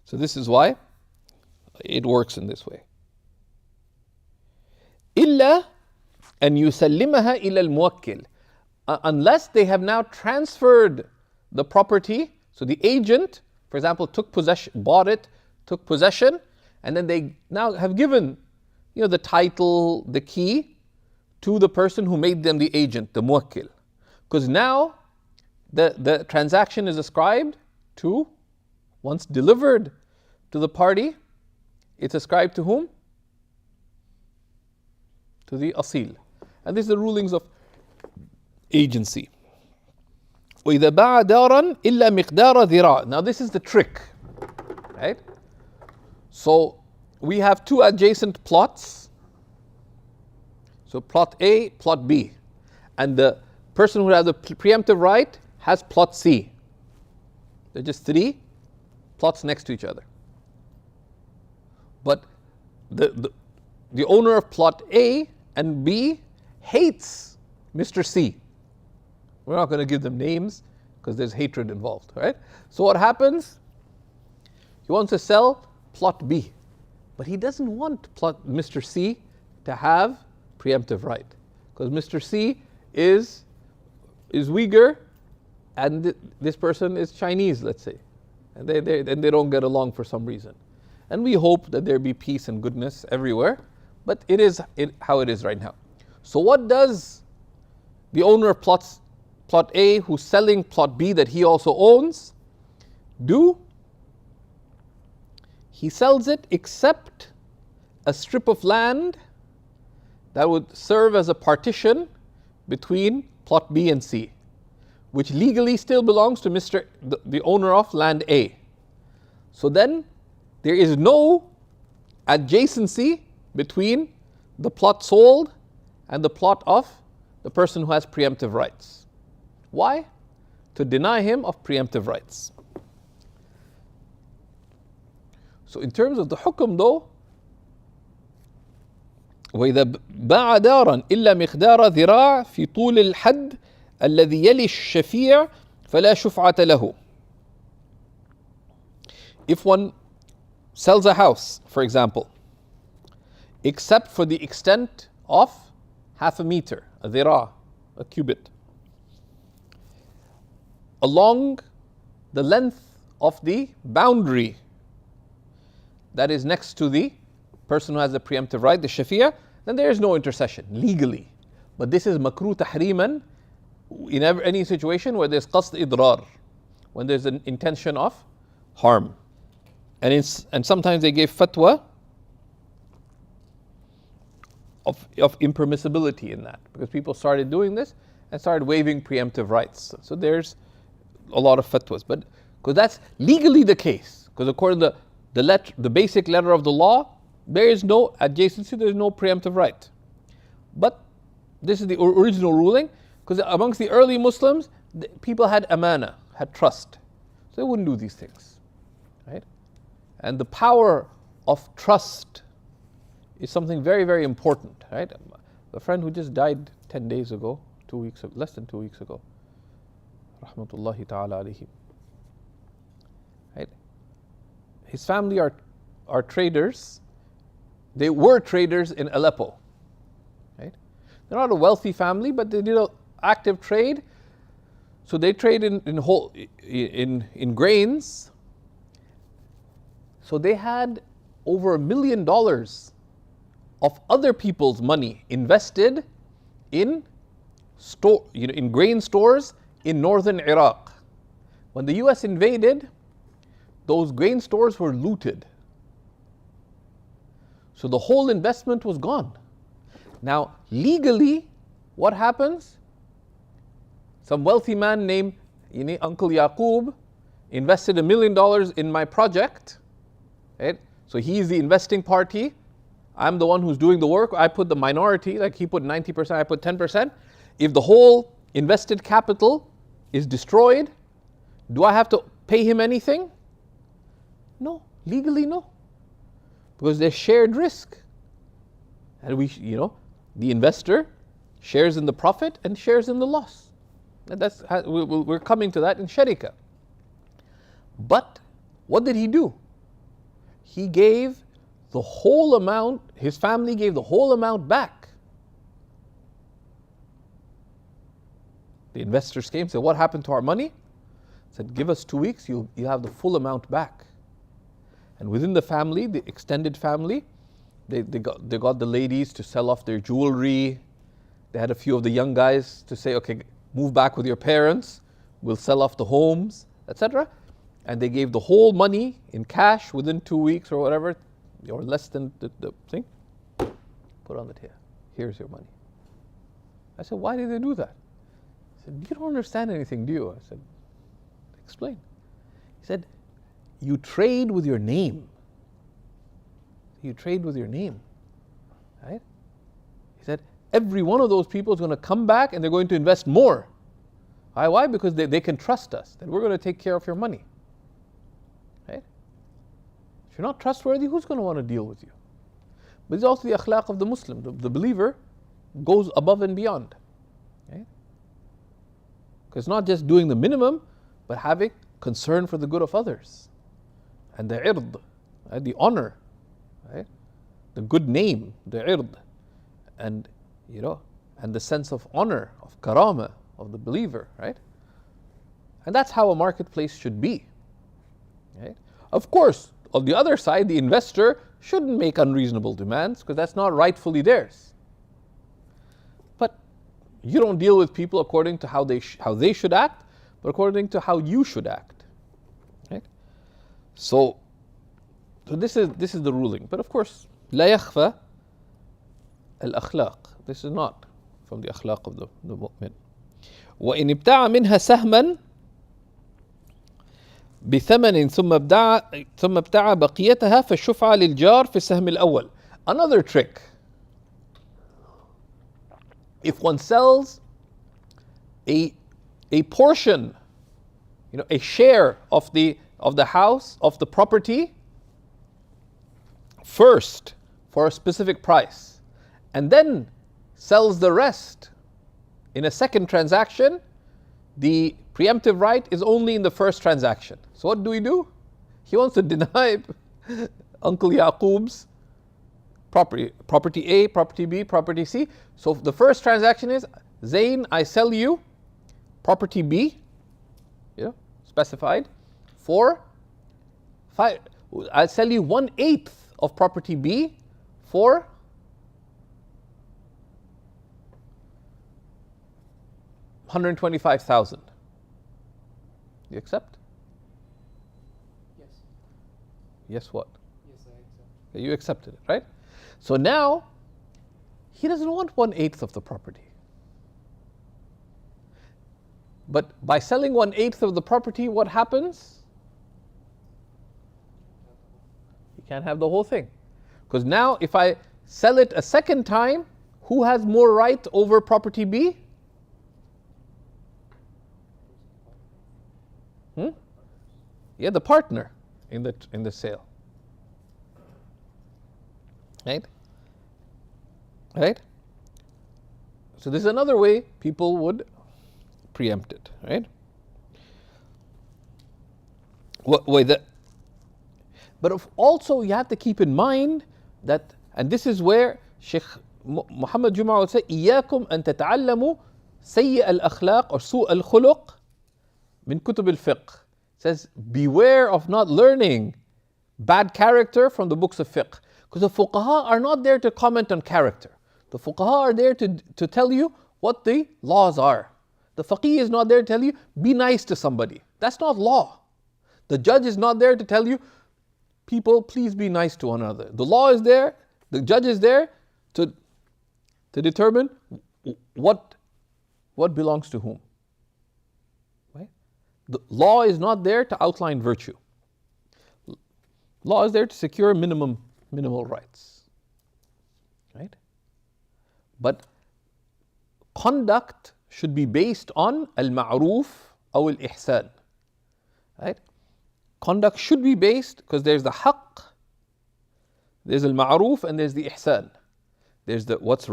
So this is why it works in this way. إِلَّا أَنْ يُسَلِّمَهَا إِلَى الْمُوَكِّلِ. Unless they have now transferred the property, so the agent, for example, took possession, bought it, took possession, and then they now have given the title, the key, to the person who made them the agent, the muwakkil. Because now the transaction is ascribed to, once delivered to the party, it's ascribed to whom? To the asil. And these are the rulings of agency. وَإِذَا بَاعَ دَارًا إِلَّا مِقْدَارَ ذِرَاعٍ. Now this is the trick, right? So we have two adjacent plots. So plot A, plot B. And the person who has the preemptive right has plot C. They're just three plots next to each other. But the owner of plot A and B hates Mr. C. We're not going to give them names because there's hatred involved, right? So what happens? He wants to sell plot B, but he doesn't want Mr. C to have preemptive right, because Mr. C is Uyghur and this person is Chinese, let's say, and they don't get along for some reason. And we hope that there be peace and goodness everywhere, but it is how it is right now. So what does the owner of plot A, who's selling plot B that he also owns, do? He sells it except a strip of land that would serve as a partition between plot B and C, which legally still belongs to the owner of land A. So then there is no adjacency between the plot sold and the plot of the person who has preemptive rights. Why? To deny him of preemptive rights. So in terms of the hukum though, وإذا باع دارا إلا مقدار ذراع في طول الحد الذي يلي الشفيع فلا شفعة له. If one sells a house, for example, except for the extent of half a meter, a dhira, a cubit, along the length of the boundary that is next to the person who has the preemptive right, the shafi'ah, then there is no intercession legally. But this is makruh tahriman in any situation where there's qasd idrar, when there's an intention of harm. And sometimes they gave fatwa of impermissibility in that, because people started doing this and started waiving preemptive rights. So there's a lot of fatwas, but because that's legally the case, because according to the basic letter of the law, there is no adjacency, there is no preemptive right. But this is the original ruling, because amongst the early Muslims, people had amana, had trust, so they wouldn't do these things, right? And the power of trust is something very, very important, right? A friend who just died 10 days ago, 2 weeks ago, less than 2 weeks ago, rahmatullahi ta'ala alayhi, right? His family are traders. They were traders in Aleppo, right? They're not a wealthy family, but they did an active trade. So they trade in grains. So they had over $1 million of other people's money invested in in grain stores in northern Iraq. When the US invaded, those grain stores were looted. So the whole investment was gone. Now, legally, what happens? Some wealthy man named Uncle Yaqub invested $1 million in my project, right? So he's the investing party. I'm the one who's doing the work. I put the minority, like he put 90%, I put 10%. If the whole invested capital is destroyed, do I have to pay him anything? No, legally no. Because there's shared risk. And the investor shares in the profit and shares in the loss. And we're coming to that in Sharika. But what did he do? He gave the whole amount, his family gave the whole amount back. The investors came and said, what happened to our money? Said, give us 2 weeks, you'll have the full amount back. And within the family, the extended family, they got the ladies to sell off their jewelry. They had a few of the young guys to say, okay, move back with your parents, we'll sell off the homes, etc. And they gave the whole money in cash within 2 weeks or whatever, or less than the thing. Put on the table. Here's your money. I said, why did they do that? He said, you don't understand anything, do you? I said, explain. He said, you trade with your name. You trade with your name, right? He said, every one of those people is going to come back and they're going to invest more. Why? Because they can trust us, that we're going to take care of your money. Right? If you're not trustworthy, who's going to want to deal with you? But it's also the akhlaq of the Muslim. The believer goes above and beyond. Right? Because it's not just doing the minimum, but having concern for the good of others. And the ird, right? The honor, right? The good name, the ird, and and the sense of honor, of karama, of the believer, right? And that's how a marketplace should be. Right? Of course, on the other side, the investor shouldn't make unreasonable demands because that's not rightfully theirs. But you don't deal with people according to how they should act, but according to how you should act. Right? So this is the ruling. But of course, لا يخفى الأخلاق. This is not from the akhlaq of the mu'min. وإن ابتاع منها سهما بثمن ثم ابتاع بقيتها فالشفعة للجار في السهم الأول. Another trick. If one sells a portion, a share of the house, of the property, first for a specific price, and then sells the rest in a second transaction, the preemptive right is only in the first transaction. So what do? He wants to deny Uncle Yaqub's property A, property B, property C. So the first transaction is, Zain, I sell you property B, specified, for 5. I'll sell you 1/8 of property B for 125,000. You accept? Yes. Yes, what? Yes, I accept. You accepted it, right? So now, he doesn't want 1/8 of the property. But by selling 1/8 of the property, what happens? You can't have the whole thing. Because now, if I sell it a second time, who has more right over property B? Yeah, the partner in the sale. Right? Right? So this is another way people would preempt it, right? But also you have to keep in mind that, and this is where Shaykh Muhammad Jum'a would say, إياكم أن تتعلموا سيء الأخلاق or سوء الخلق من كتب الفقه. Says, beware of not learning bad character from the books of fiqh. Because the fuqaha are not there to comment on character. The fuqaha are there to tell you what the laws are. The faqih is not there to tell you, be nice to somebody. That's not law. The judge is not there to tell you, people, please be nice to one another. The law is there, the judge is there to determine what belongs to whom. The law is not there to outline virtue. Law is there to secure minimal rights. Right? But conduct should be based on al-ma'roof or al-ihsan. Right? Conduct should be based, because there's the haqq, there's al-ma'roof, and there's the ihsan. There's the what's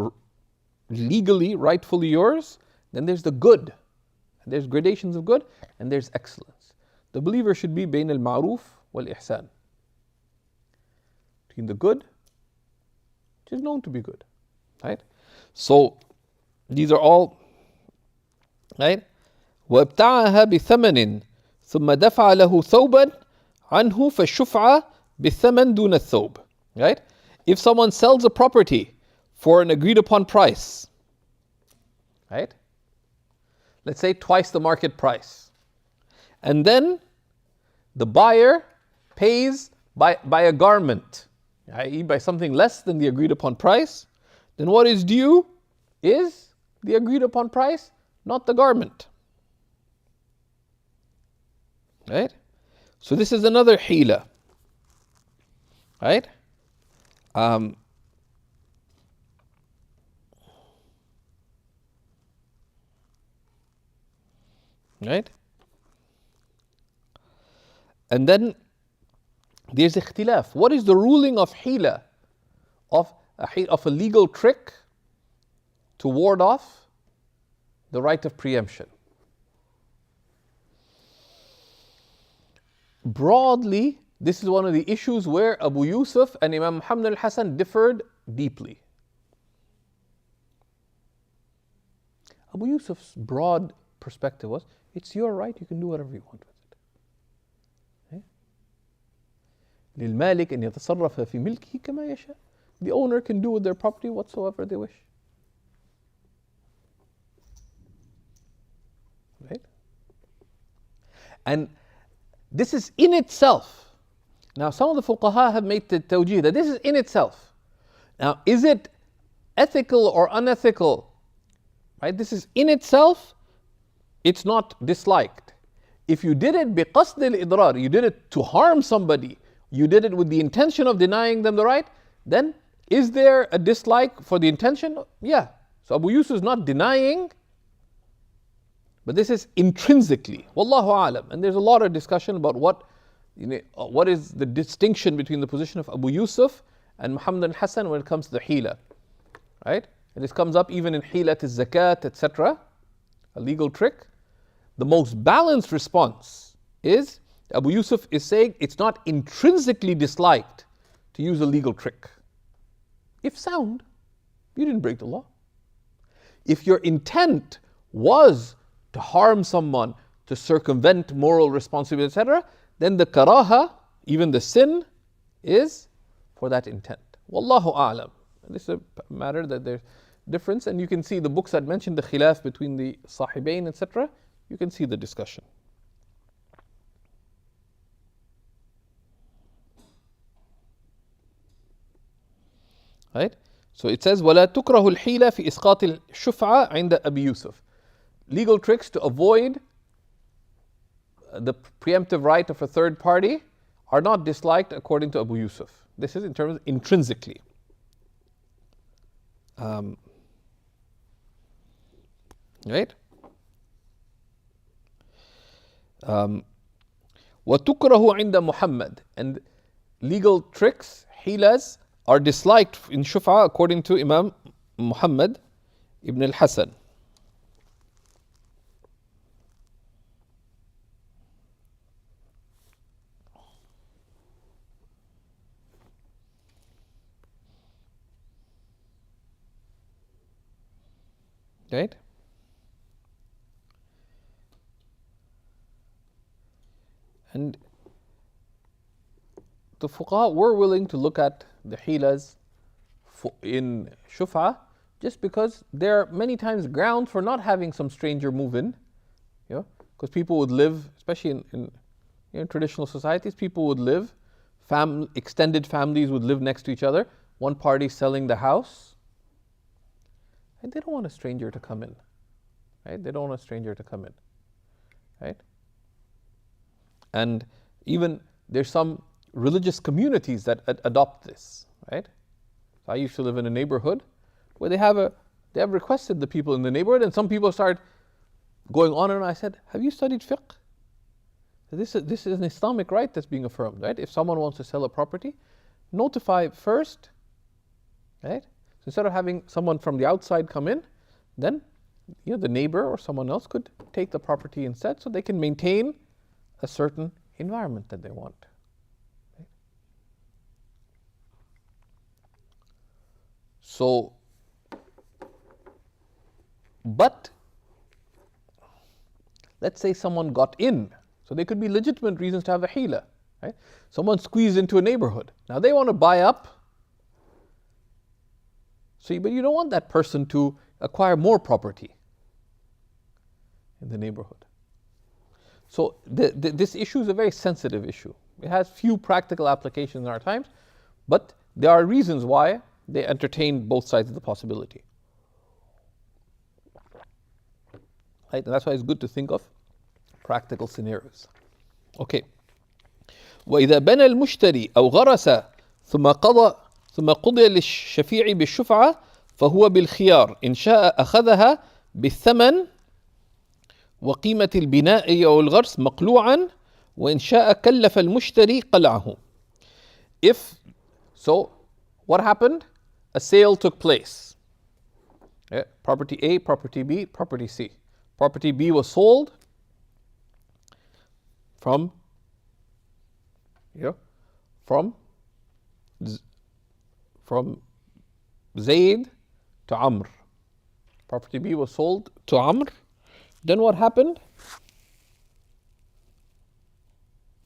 legally, rightfully yours, then there's the good. There's gradations of good, and there's excellence. The believer should be bain al-ma'roof wal-ihsan. Between the good, which is known to be good. Right? So, these are all, right? وَابْتَعَهَا بِثَمَنٍ ثُمَّ دَفَعَ لَهُ ثَوْبًا عَنْهُ فَالشُّفْعَةُ بِالثَّمَنِ دُونَ الثَّوْبِ. Right? If someone sells a property for an agreed upon price, right? Let's say twice the market price. And then the buyer pays by a garment, i.e. by something less than the agreed upon price, then what is due is the agreed upon price, not the garment. Right? So this is another hila. Right? Right? And then there's ikhtilaf. What is the ruling of hila, of a legal trick to ward off the right of preemption? Broadly, this is one of the issues where Abu Yusuf and Imam Muhammad al-Hasan differed deeply. Abu Yusuf's broad perspective was, it's your right, you can do whatever you want with it. للمالك أن يتصرف في ملكه كما يشاء. The owner can do with their property whatsoever they wish. Right? And this is in itself. Now, some of the fuqaha have made the tawjih that this is in itself. Now, is it ethical or unethical? Right? This is in itself. It's not disliked. If you did it biqasd al-idrar, you did it to harm somebody, you did it with the intention of denying them the right, then is there a dislike for the intention? Yeah. So Abu Yusuf is not denying, but this is intrinsically. Wallahu a'lam. And there's a lot of discussion about what is the distinction between the position of Abu Yusuf and Muhammad al-Hasan when it comes to the hila. Right? And this comes up even in hilat al-zakat, etc., a legal trick. the most balanced response is Abu Yusuf is saying it's not intrinsically disliked to use a legal trick. If sound, you didn't break the law. If your intent was to harm someone, to circumvent moral responsibility, etc., then the karaha, even the sin, is for that intent. Wallahu a'lam. This is a matter that there's difference, and you can see the books that mention the khilaf between the sahibain, etc., you can see the discussion. Right? So it says, وَلَا تُكْرَهُ الْحِيلَةِ فِي إِسْقَاطِ الشُّفْعَةِ عِنْدَ أَبِي يُوسُف. Legal tricks to avoid the preemptive right of a third party are not disliked according to Abu Yusuf. This is in terms of intrinsically. Right? وَتُكْرَهُ عِنْدَ Muhammad. And legal tricks, hilas, are disliked in Shuf'a according to Imam Muhammad ibn al-Hasan. Right? And the fuqaha were willing to look at the hilas in Shuf'a just because there are many times grounds for not having some stranger move in. You know, because people would live, especially in traditional societies, people would live, extended families would live next to each other, one party selling the house, and they don't want a stranger to come in. Right? They don't want a stranger to come in. Right? And even there's some religious communities that adopt this, right? So I used to live in a neighborhood where they have requested the people in the neighborhood, and some people start going on and on. I said, have you studied fiqh? This is an Islamic right that's being affirmed, right? If someone wants to sell a property, notify first, right? So instead of having someone from the outside come in, then the neighbor or someone else could take the property instead, so they can maintain a certain environment that they want. So, but let's say someone got in, so there could be legitimate reasons to have a hila, right? Someone squeezed into a neighborhood. Now they want to buy up, but you don't want that person to acquire more property in the neighborhood. So this issue is a very sensitive issue. It has few practical applications in our times, but there are reasons why they entertain both sides of the possibility. Right? And that's why it's good to think of practical scenarios. Okay. وإذا بنى المشتري أو غرس ثم قضي للشفيع بالشفعة فهو بالخيار إن شاء أخذها بالثمن وقيمة البناء أو الغرس مقلوعا وإن شاء كلف المشتري قلعه. So what happened? A sale took place. Property A, property B, property C. Property B was sold from Zayd to Amr. Property B was sold to Amr. Then what happened?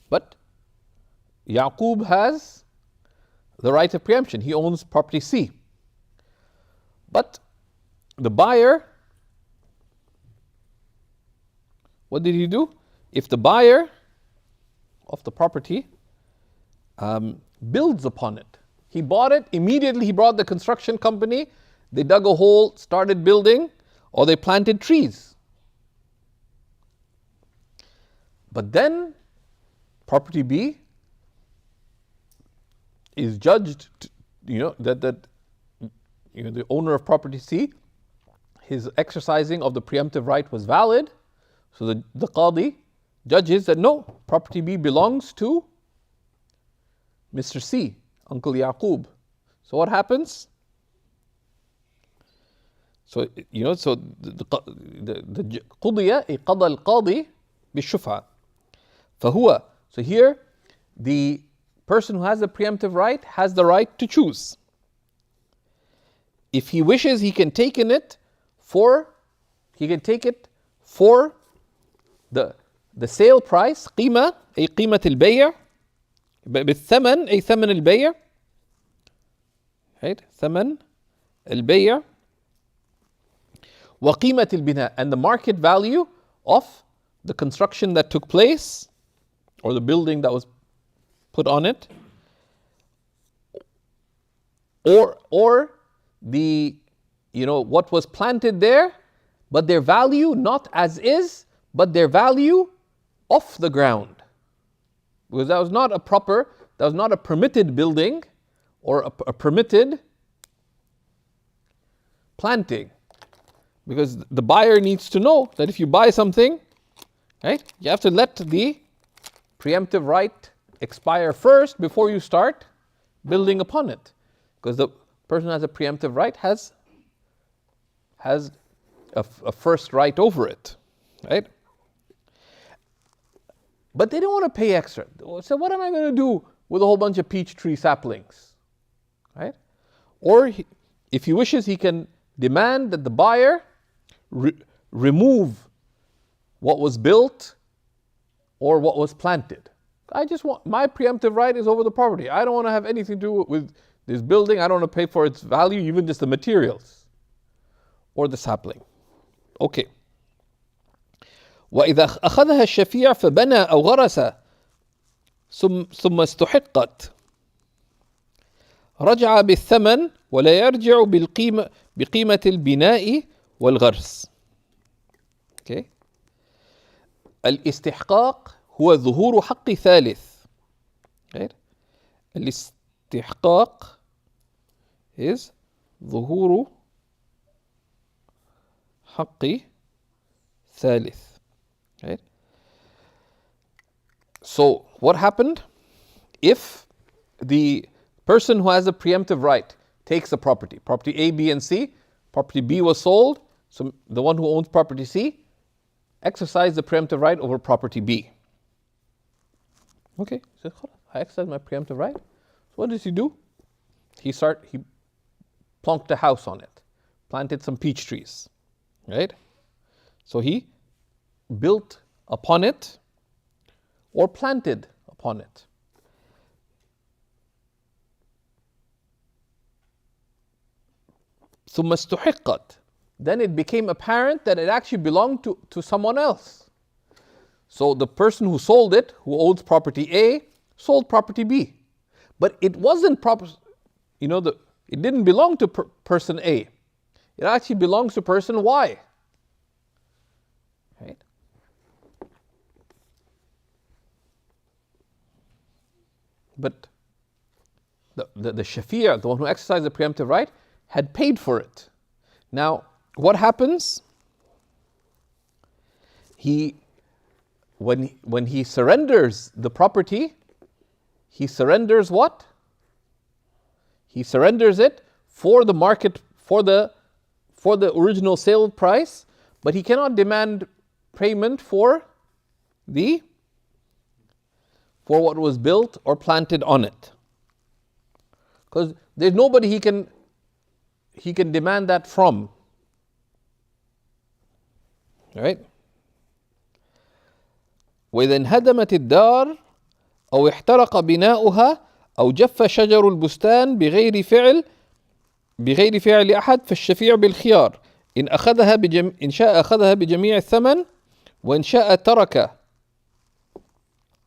But Yaqub has the right of preemption. He owns property C. But the buyer, what did he do? If the buyer of the property builds upon it, he bought it, immediately he brought the construction company, they dug a hole, started building, or they planted trees. But then property B is judged, that the owner of property C, his exercising of the preemptive right was valid. So the Qadi judges that no, property B belongs to Mr. C, Uncle Yaqub. So what happens? So so the قضي أي قضى القاضي بالشفعة. فهو, so here the person who has the preemptive right has the right to choose. If he wishes, he can take it for the sale price, قيمة أي قيمة البيع, بالثمن أي ثمن البيع, right? ثمن البيع, وقيمة البناء, and the market value of the construction that took place or the building that was put on it, or the what was planted there, but their value not as is, but their value off the ground, because that was not a permitted building or a permitted planting. Because the buyer needs to know that if you buy something, right, you have to let the preemptive right expire first before you start building upon it. Because the person who has a preemptive right has a first right over it, right? But they don't want to pay extra. So what am I going to do with a whole bunch of peach tree saplings, right? Or if he wishes, he can demand that the buyer remove what was built or what was planted. I just want, my preemptive right is over the property. I don't want to have anything to do with this building. I don't want to pay for its value, even just the materials or the sapling. Okay. وإذا أخذها الشفيع فبنى أو غرس ثم استحقت رجع بالثمن ولا يرجع بقيمة البناء والغرس. Okay. الاستحقاق هو ظهور حق ثالث. Okay. الاستحقاق is ظهور حق ثالث. Right? So what happened? If the person who has a preemptive right takes the property A, B, and C, property B was sold, so the one who owns property C exercised the preemptive right over property B. Okay, so I exercised my preemptive right. So what does he do? He plonked a house on it, planted some peach trees, right? So he built upon it or planted upon it. ثم استحقت. Then it became apparent that it actually belonged to someone else. So the person who sold it, who owns property A, sold property B. But it wasn't proper, it didn't belong to person A. It actually belongs to person Y. Right? But the shafi'a, the one who exercised the preemptive right, had paid for it. Now, what happens? When he surrenders the property, he surrenders what? He surrenders it for the market, for the original sale price, but he cannot demand payment for what was built or planted on it. Because there's nobody he can demand that from. Right? وإذا انهدمت الدار أو احترق بناؤها أو جف شجر البستان بغير فعل أحد فالشفيع بالخيار إن شاء أخذها بجميع الثمن وإن شاء ترك.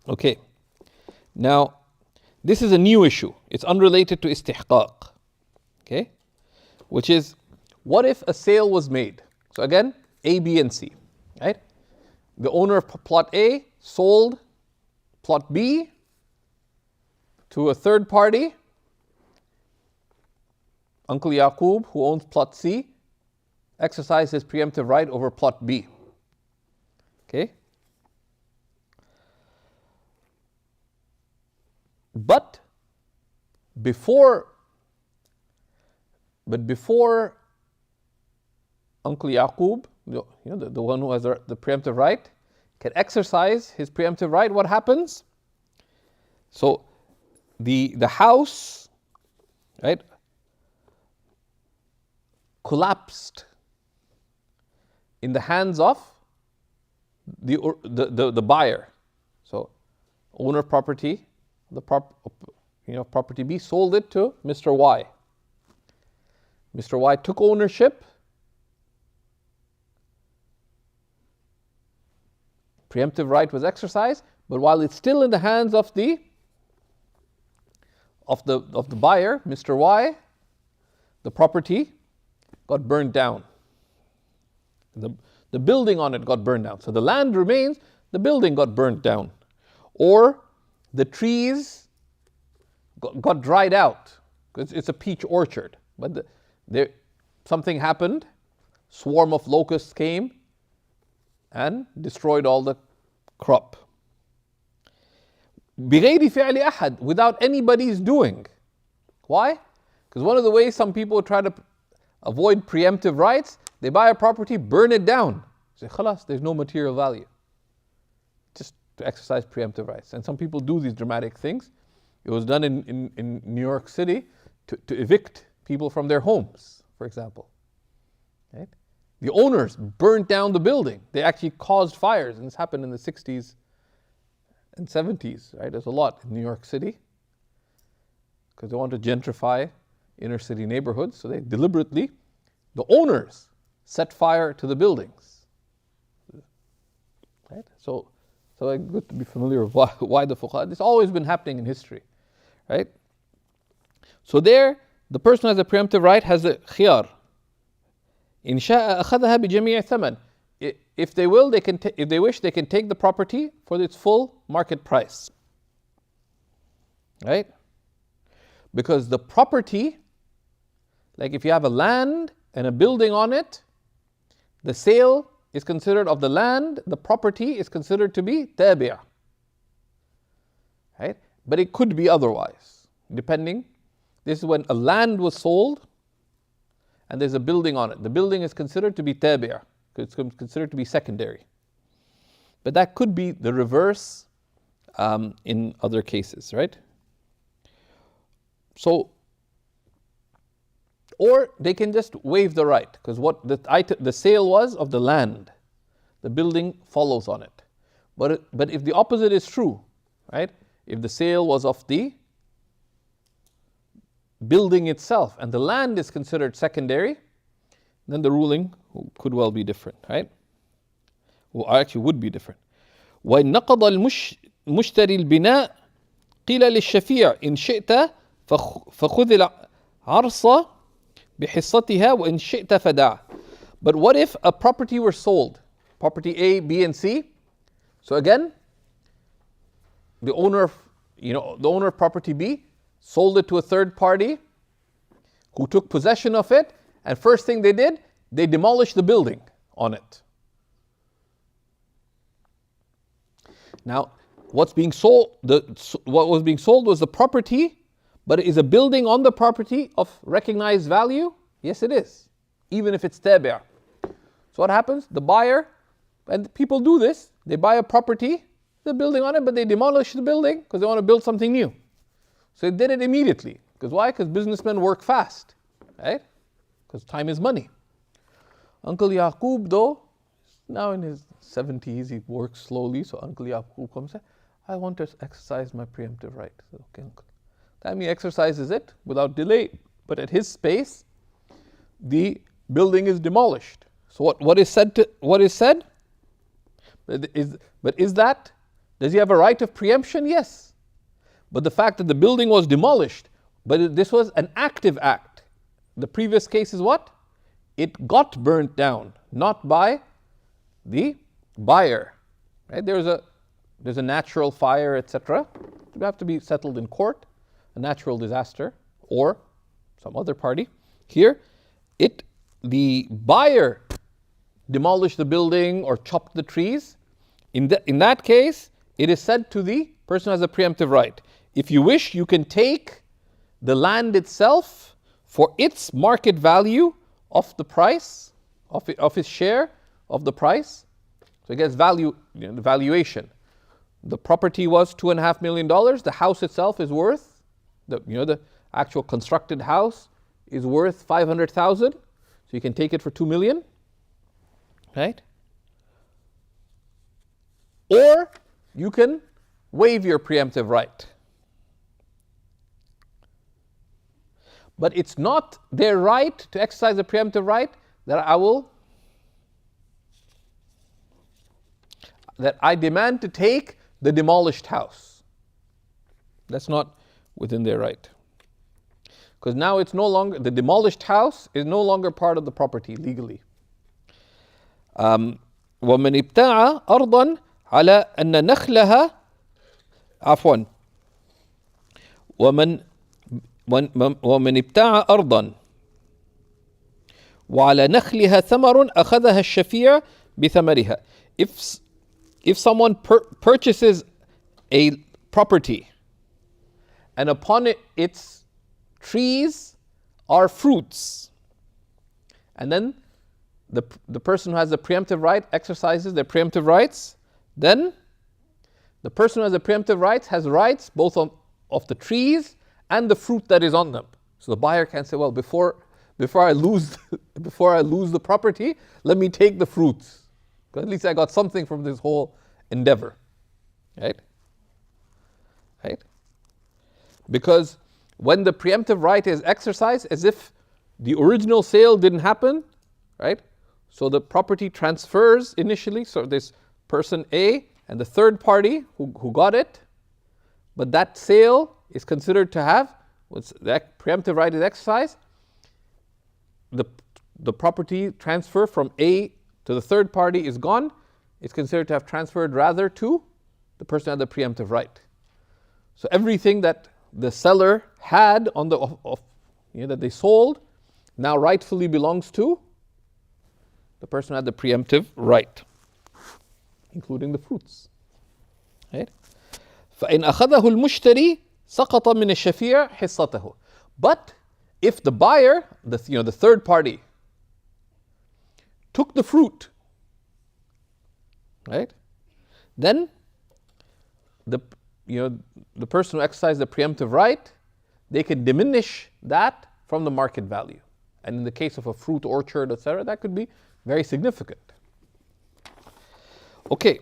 Okay. Now, this is a new issue. It's unrelated to istihqaq. Okay? Which is, what if a sale was made? So again, A, B, and C. Right? The owner of plot A sold plot B to a third party. Uncle Yaqub, who owns plot C, exercised his preemptive right over plot B. Okay? But before Uncle Yaqub, the one who has the preemptive right, can exercise his preemptive right, what happens? So the house, right, collapsed in the hands of the buyer. So owner of property, property B sold it to Mr. Y. Mr. Y took ownership. Preemptive right was exercised, but while it's still in the hands of the buyer, Mr. Y, the property got burned down. The building on it got burned down. So the land remains, the building got burned down. Or the trees got dried out. It's a peach orchard. But something happened, swarm of locusts came and destroyed all the crop. بغير فعل أحد, without anybody's doing. Why? Because one of the ways some people try to avoid preemptive rights, they buy a property, burn it down. Say, khalas, there's no material value. Just to exercise preemptive rights. And some people do these dramatic things. It was done in New York City to evict people from their homes, for example. Right? The owners burnt down the building. They actually caused fires, and this happened in the 60s and 70s, right? There's a lot in New York City because they want to gentrify inner city neighborhoods, so they deliberately, the owners set fire to the buildings. Right? So good to be familiar with why the fuqaha. This has always been happening in history, right? So there, the person who has a preemptive right has a khiyar. إن شاء أخذها بجميع ثمن. If they will, if they wish, they can take the property for its full market price. Right? Because the property, like if you have a land and a building on it, the sale is considered of the land, the property is considered to be tabi'. Right? But it could be otherwise, depending. This is when a land was sold and there's a building on it. The building is considered to be tabi', it's considered to be secondary. But that could be the reverse in other cases, right? So, or they can just waive the right, because what the sale was of the land, the building follows on it. But if the opposite is true, right? If the sale was of the building itself and the land is considered secondary, then the ruling could well be different, right? Or actually would be different. وإن نقض المشتري البناء قيل للشفيع إن شئت فخذ العرص بحصتها وإن شئت فدع. But what if a property were sold? Property A, B, and C. So again, the owner of property B sold it to a third party who took possession of it, and first thing they did, they demolished the building on it. Now, what was being sold was the property, but is a building on the property of recognized value? Yes, it is, even if it's tabi'. So what happens? The buyer, and people do this, they buy a property, the building on it, but they demolish the building because they want to build something new. So they did it immediately. Because why? Because businessmen work fast, right? Because time is money. Uncle Yaqub, though, now in his 70s, he works slowly. So Uncle Yaqub comes and says, I want to exercise my preemptive right. I said, okay, uncle. Time he exercises it without delay. But at his space, the building is demolished. So what is said? Does he have a right of preemption? Yes. But the fact that the building was demolished, but this was an active act. The previous case is what? It got burnt down, not by the buyer. Right? There's a natural fire, etc. It would have to be settled in court, a natural disaster, or some other party. Here, the buyer demolished the building or chopped the trees. In that case, it is said to the person who has a preemptive right, if you wish, you can take the land itself for its market value of the price of his share of the price. So he gets value, the valuation. The property was $2.5 million. The house itself is worth, the actual constructed house is worth 500,000. So you can take it for 2 million, right? Or you can waive your preemptive right. But it's not their right to exercise the preemptive right that I demand to take the demolished house. That's not within their right. Because now it's no longer, the demolished house is no longer part of the property legally. ومن ابتاع أرضا على أن نخلها عفوا ومن ابتاع أرضا وعلى نخلها ثمر أخذها الشفيع بثمرها. If someone purchases a property and upon it its trees are fruits, and then the person who has the preemptive right exercises their preemptive rights, then the person who has the preemptive rights has rights both of the trees and the fruit that is on them. So the buyer can say, well, before I lose the property, let me take the fruits. Because at least I got something from this whole endeavor. Right? Because when the preemptive right is exercised, as if the original sale didn't happen, right? So the property transfers initially, so this person A and the third party who got it, but that sale is considered to have, that preemptive right is exercised, the property transfer from A to the third party is gone. It's considered to have transferred rather to the person who had the preemptive right. So everything that the seller had on that they sold now rightfully belongs to the person who had the preemptive right, including the fruits. Right? فإن أخذه المشتري سقط من الشفيع حصته. But if the buyer, the third party, took the fruit, right? Then the person who exercised the preemptive right, they can diminish that from the market value. And in the case of a fruit orchard, etc., that could be very significant. Okay.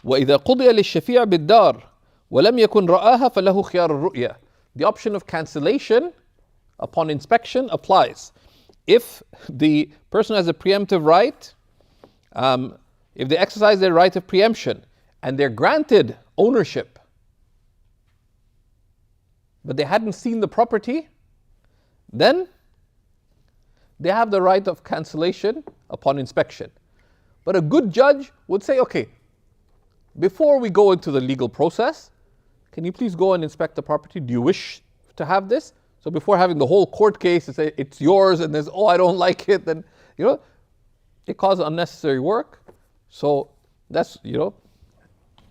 وإذا قضي للشفيع بالدار ولم يكن رآها فله خيار الرؤية. The option of cancellation upon inspection applies. If the person has a preemptive right, if they exercise their right of preemption and they're granted ownership, but they hadn't seen the property, then they have the right of cancellation upon inspection. But a good judge would say, okay, before we go into the legal process, can you please go and inspect the property? Do you wish to have this? So before having the whole court case to say it's yours and there's, I don't like it, then, it causes unnecessary work. So that's,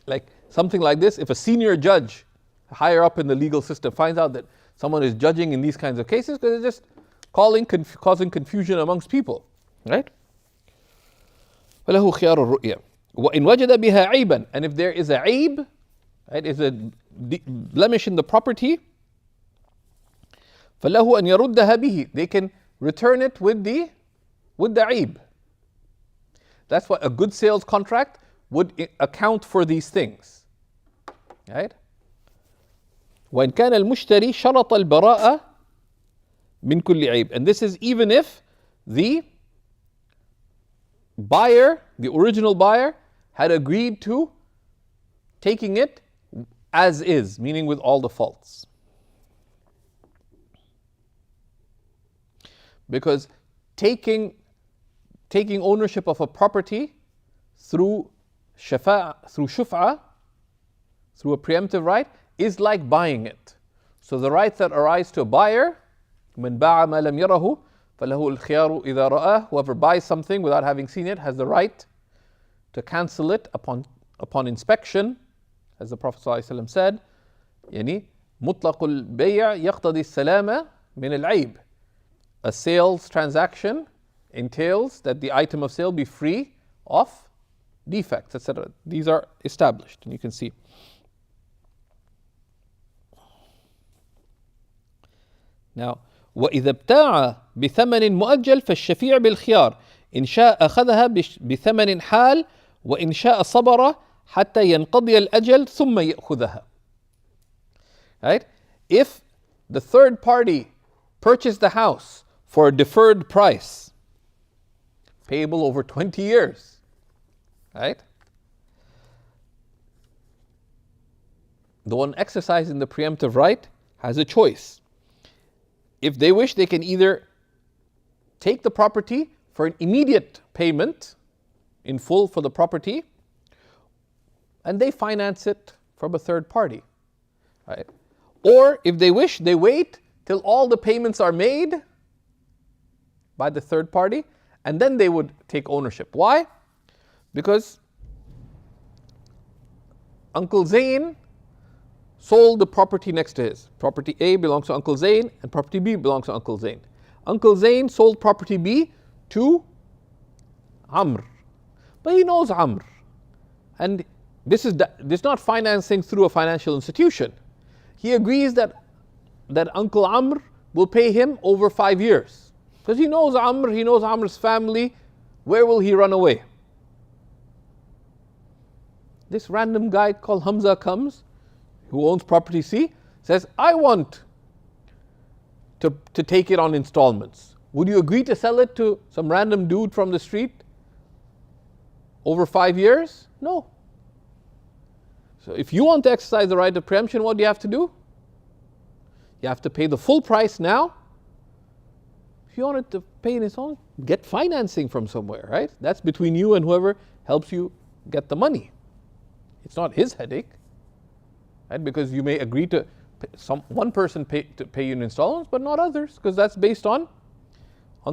like something like this, if a senior judge higher up in the legal system finds out that someone is judging in these kinds of cases, because they're just causing confusion amongst people, right? فله خيار الرؤية وإن وجد بها عيبا, and if there is a عيب, right, is a blemish in the property, فله أن يردها به, they can return it with the عيب. That's what a good sales contract would account for these things, right? وإن كان المشتري شرط البراءة من كل عيب, and this is even if the buyer, the original buyer, had agreed to taking it as is, meaning with all the faults. Because taking ownership of a property through shuf'a, through a preemptive right, is like buying it. So the rights that arise to a buyer, من باع ما لم يره فله الخيار إذا رآه, whoever buys something without having seen it has the right to cancel it upon inspection, as the Prophet ﷺ said, يعني مطلق البيع يقتضي السلامة من العيب. A sales transaction entails that the item of sale be free of defects, etc. These are established, and you can see. Now, وإذا ابتاع بثمن مؤجل فالشفيع بالخيار إن شاء أخذها بثمن حال وإن شاء صبر حتى ينقضي الأجل ثم يأخذها. Right? If the third party purchased the house for a deferred price, payable over 20 years, right? The one exercising the preemptive right has a choice. If they wish, they can either take the property for an immediate payment in full for the property, and they finance it from a third party, right? Or if they wish, they wait till all the payments are made by the third party, and then they would take ownership. Why? Because Uncle Zain sold the property next to his. Property A belongs to Uncle Zain, and property B belongs to Uncle Zain. Uncle Zain sold property B to Amr, but he knows Amr, and this is not financing through a financial institution. He agrees that Uncle Amr will pay him over 5 years. Because he knows Amr, he knows Amr's family. Where will he run away? This random guy called Hamza comes, who owns property C, says, I want to take it on installments. Would you agree to sell it to some random dude from the street over 5 years? No. So if you want to exercise the right of preemption, what do you have to do? You have to pay the full price now. If you wanted to pay in installments, get financing from somewhere, right? That's between you and whoever helps you get the money. It's not his headache, right? Because you may agree to one person to pay you in installments, but not others, because that's based on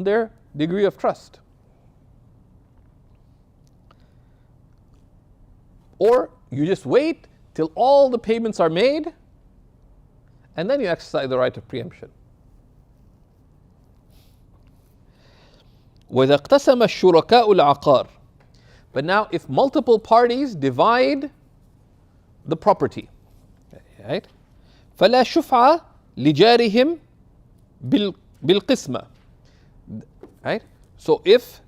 their degree of trust. Or you just wait till all the payments are made, and then you exercise the right of preemption. وَإِذَا اقْتَسَمَ الشُّرَكَاءُ الْعَقَارِ. But now if multiple parties divide the property, right? فَلَا شُفْعَ لِجَارِهِمْ بِالْقِسْمَةِ. Right? So if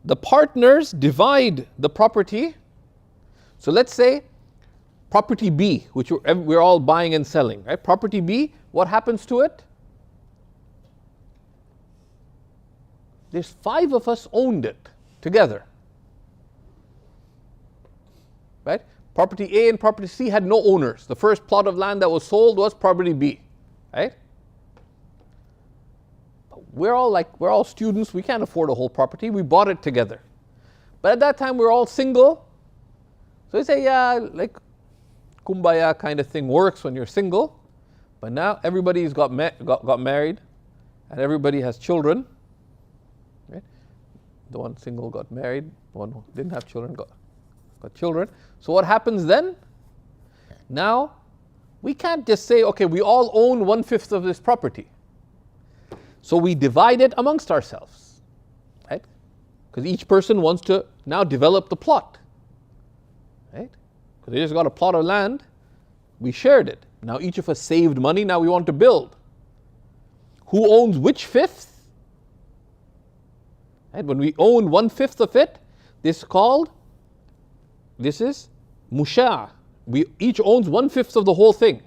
the partners divide the property, so let's say property B, which we're all buying and selling, right? Property B, what happens to it? There's 5 of us owned it together, right? Property A and property C had no owners. The first plot of land that was sold was property B, right? We're all students, we can't afford a whole property, we bought it together. But at that time we're all single, so we say, yeah, like kumbaya kind of thing works when you're single, but now everybody's got married and everybody has children, right? The one single got married, the one who didn't have children got children. So what happens then? Now, we can't just say, okay, we all own 1/5 of this property. So we divide it amongst ourselves, right? Because each person wants to now develop the plot, right? Because they just got a plot of land, we shared it. Now each of us saved money, now we want to build. Who owns which 1/5? Right? When we own 1/5 of it, this is musha'. We each owns 1/5 of the whole thing.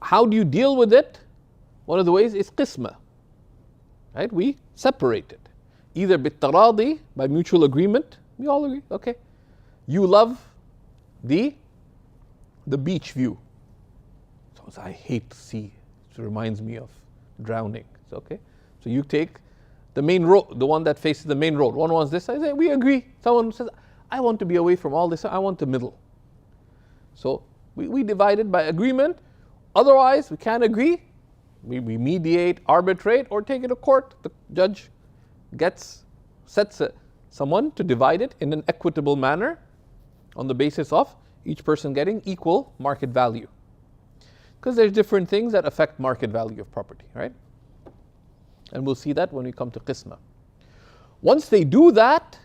How do you deal with it? One of the ways is qisma. Right? We separate it. Either bit-taradi, by mutual agreement. We all agree, okay. You love the beach view. So I hate the sea. It reminds me of drowning. It's okay. So you take the main road, the one that faces the main road. One wants this, I say, we agree. Someone says, I want to be away from all this, I want the middle. So we divide it by agreement. Otherwise, we can't agree. We mediate, arbitrate, or take it to court. The judge sets someone to divide it in an equitable manner on the basis of each person getting equal market value. Because there's different things that affect market value of property, right? And we'll see that when we come to qisma. Once they do that,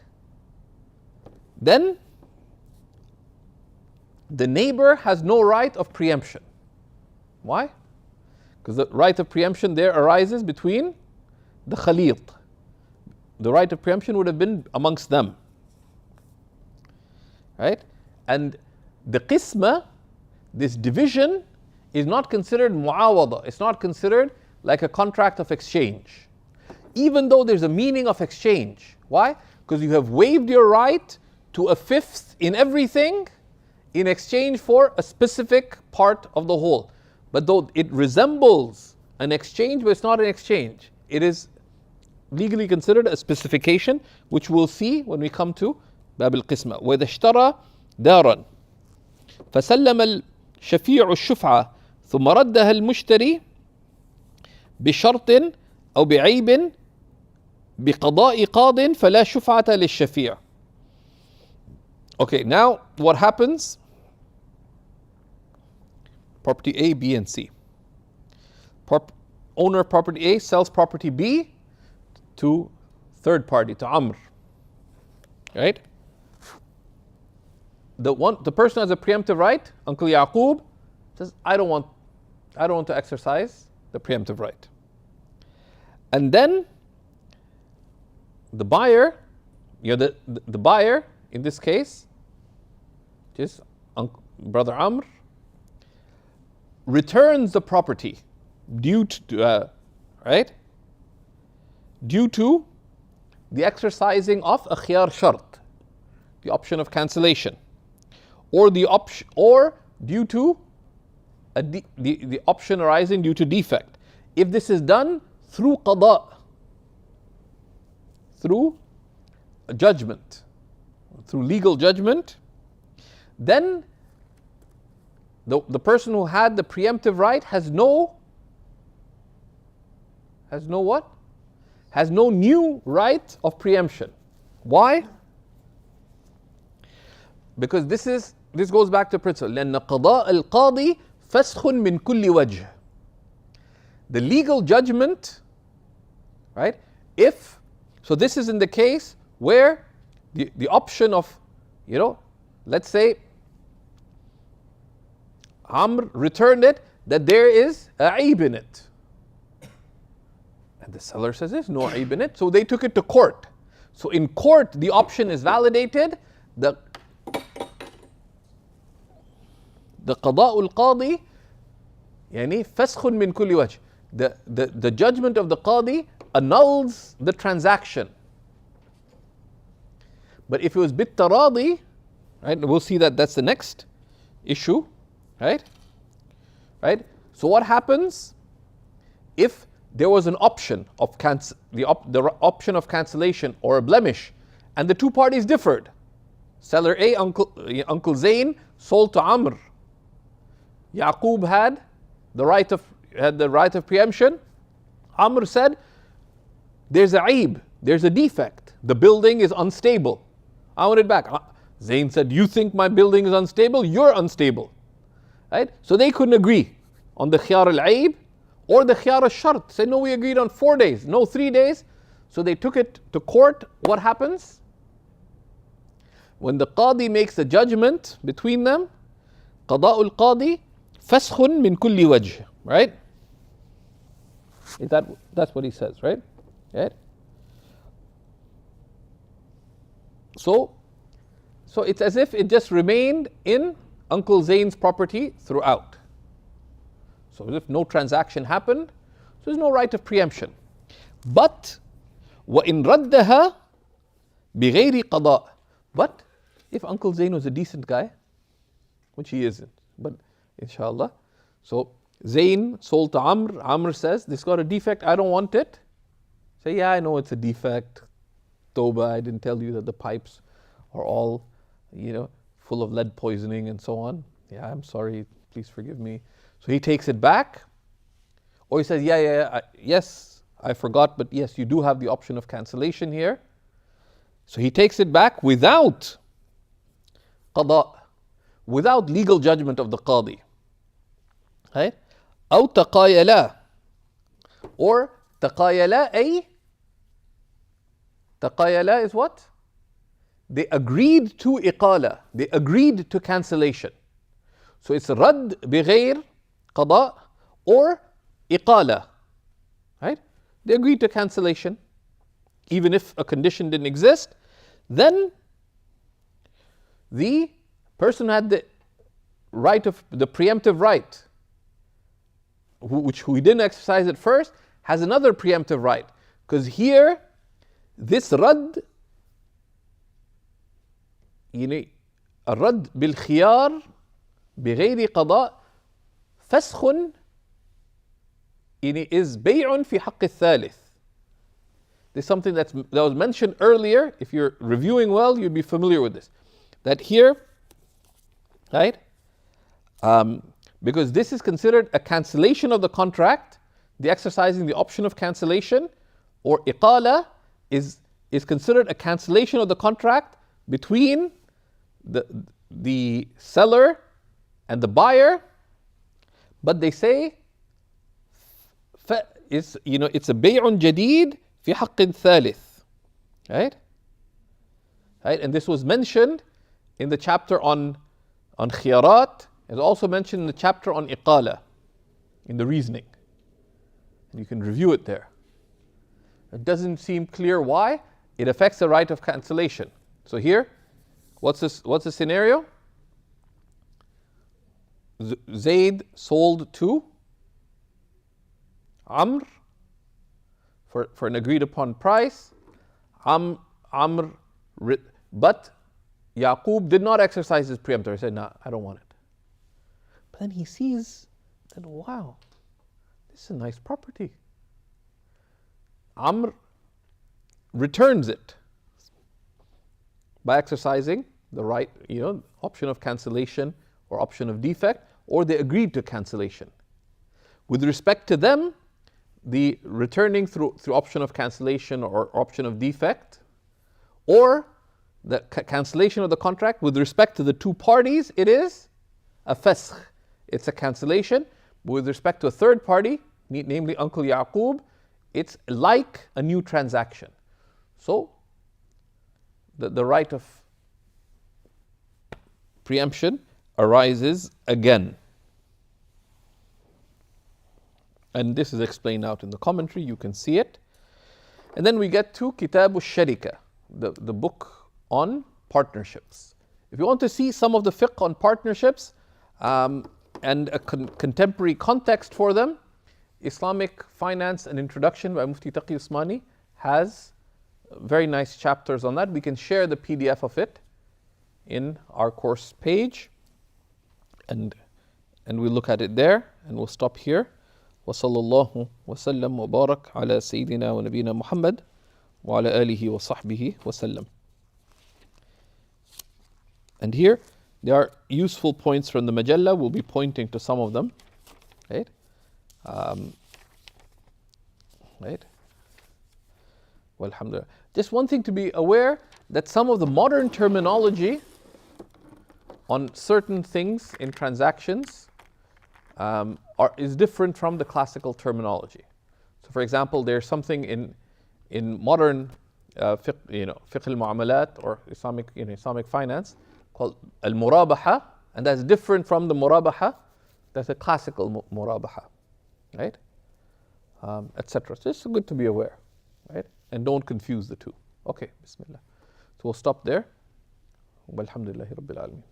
then the neighbor has no right of preemption. Why? Because the right of preemption there arises between the khalit. The right of preemption would have been amongst them. Right? And the qisma, this division, is not considered muawada. It's not considered like a contract of exchange. Even though there's a meaning of exchange. Why? Because you have waived your right to a fifth in everything in exchange for a specific part of the whole. But though it resembles an exchange, but it's not an exchange. It is legally considered a specification, which we'll see when we come to باب القسمة. وإذا اشترى دارا فسلم الشفيع الشفعة ثم ردها المشتري بشرط أو بعيب بقضاء قاض فلا شفعة للشفيع. Okay, now what happens? Property A, B, and C. Owner of property A sells property B to third party, to Amr. Right? The person has a preemptive right. Uncle Yaqub says, I don't want to exercise the preemptive right. And then the buyer, the buyer in this case, just brother Amr, returns the property due to the exercising of a khiyar shart, the option of cancellation, or due to the option arising due to defect. If this is done through qada, through a judgment, through legal judgment, then the person who had the preemptive right has no what? Has no new right of preemption. Why? Because this goes back to principle. لأن قضاء القاضي فسخ من كل وجه. The legal judgment, right? So this is in the case where the option of, let's say Amr returned it, that there is a aib in it. And the seller says there's no aib in it, so they took it to court. So in court, the option is validated. The قضاء القاضي يعني فسخ من كل وجه. The judgment of the qadi annuls the transaction. But if it was بالتراضي, right, we'll see that that's the next issue, right? So what happens if there was an option of the option of cancellation or a blemish, and the two parties differed? Seller A, Uncle Zain, sold to Amr. Yaqub had the right of preemption. Amr said, there's a aib, there's a defect. The building is unstable. I want it back. Zain said, you think my building is unstable? You're unstable. Right? So they couldn't agree on the khiyar al-aib or the khiyar al-shart. Said, no, we agreed on 4 days, no 3 days. So they took it to court. What happens? When the qadi makes a judgment between them, قضاء القاضي فسخ من كل وجه. Right? That's what he says, right? Right? So it's as if it just remained in Uncle Zain's property throughout. So as if no transaction happened, so there's no right of preemption. But وَإِن رَدَّهَا بِغَيْرِ قَضَاء. But if Uncle Zain was a decent guy, which he isn't, but inshallah, so Zain sold to Amr. Amr says, this got a defect, I don't want it. Say, yeah, I know it's a defect. Tawbah, I didn't tell you that the pipes are all, full of lead poisoning and so on. Yeah, I'm sorry, please forgive me. So he takes it back. Or he says, yes, I forgot, but yes, you do have the option of cancellation here. So he takes it back without qada, without legal judgment of the qadi. Right? أو تقايلا, or تقايلا أي Taqayala is what? They agreed to iqala. They agreed to cancellation. So it's rad bighayr qada or iqala. Right? They agreed to cancellation. Even if a condition didn't exist, then the person who had the right of the preemptive right, who didn't exercise it first, has another preemptive right. Because here, this rad, الرد بالخيار بغير قضاء فسخ is بيع في حق الثالث. This is something that was mentioned earlier. If you're reviewing well, you'd be familiar with this. That here, right? Because this is considered a cancellation of the contract, the exercising the option of cancellation, or iqala is considered a cancellation of the contract between the seller and the buyer. But they say it's a bay'un jadid fi haqqin thalith, right? Right, and this was mentioned in the chapter on khiyarat. It's also mentioned in the chapter on iqala, in the reasoning. And you can review it there. It doesn't seem clear why. It affects the right of cancellation. So here, what's the scenario? Zayd sold to Amr for an agreed upon price. Amr, but Yaqub did not exercise his preemptor. He said, "No, I don't want it." But then he sees that, wow, this is a nice property. Amr returns it by exercising the right, option of cancellation or option of defect, or they agreed to cancellation. With respect to them, the returning through option of cancellation or option of defect, or the cancellation of the contract, with respect to the two parties, it is a fasakh. It's a cancellation. With respect to a third party, namely Uncle Yaqub, it's like a new transaction. So, the right of preemption arises again. And this is explained out in the commentary, you can see it. And then we get to Kitab al-Sharika, the book on partnerships. If you want to see some of the fiqh on partnerships and a contemporary context for them, Islamic Finance and Introduction by Mufti Taqi Usmani has very nice chapters on that. We can share the PDF of it in our course page, and we'll look at it there, and we'll stop here. وصلى الله وسلم وبارك على سيدنا ونبينا محمد وعلى آله وصحبه وسلم. And here there are useful points from the Majalla. We'll be pointing to some of them, right? Right? Well, alhamdulillah. Just one thing to be aware, that some of the modern terminology on certain things in transactions is different from the classical terminology. So, for example, there's something in modern fiqh al-mu'amalat or Islamic finance called al-murabaha, and that's different from the murabaha. That's a classical murabaha, right? Etc. So it's good to be aware, right? And don't confuse the two. Okay, bismillah. So we'll stop there. Walhamdulillahi Rabbil Alameen.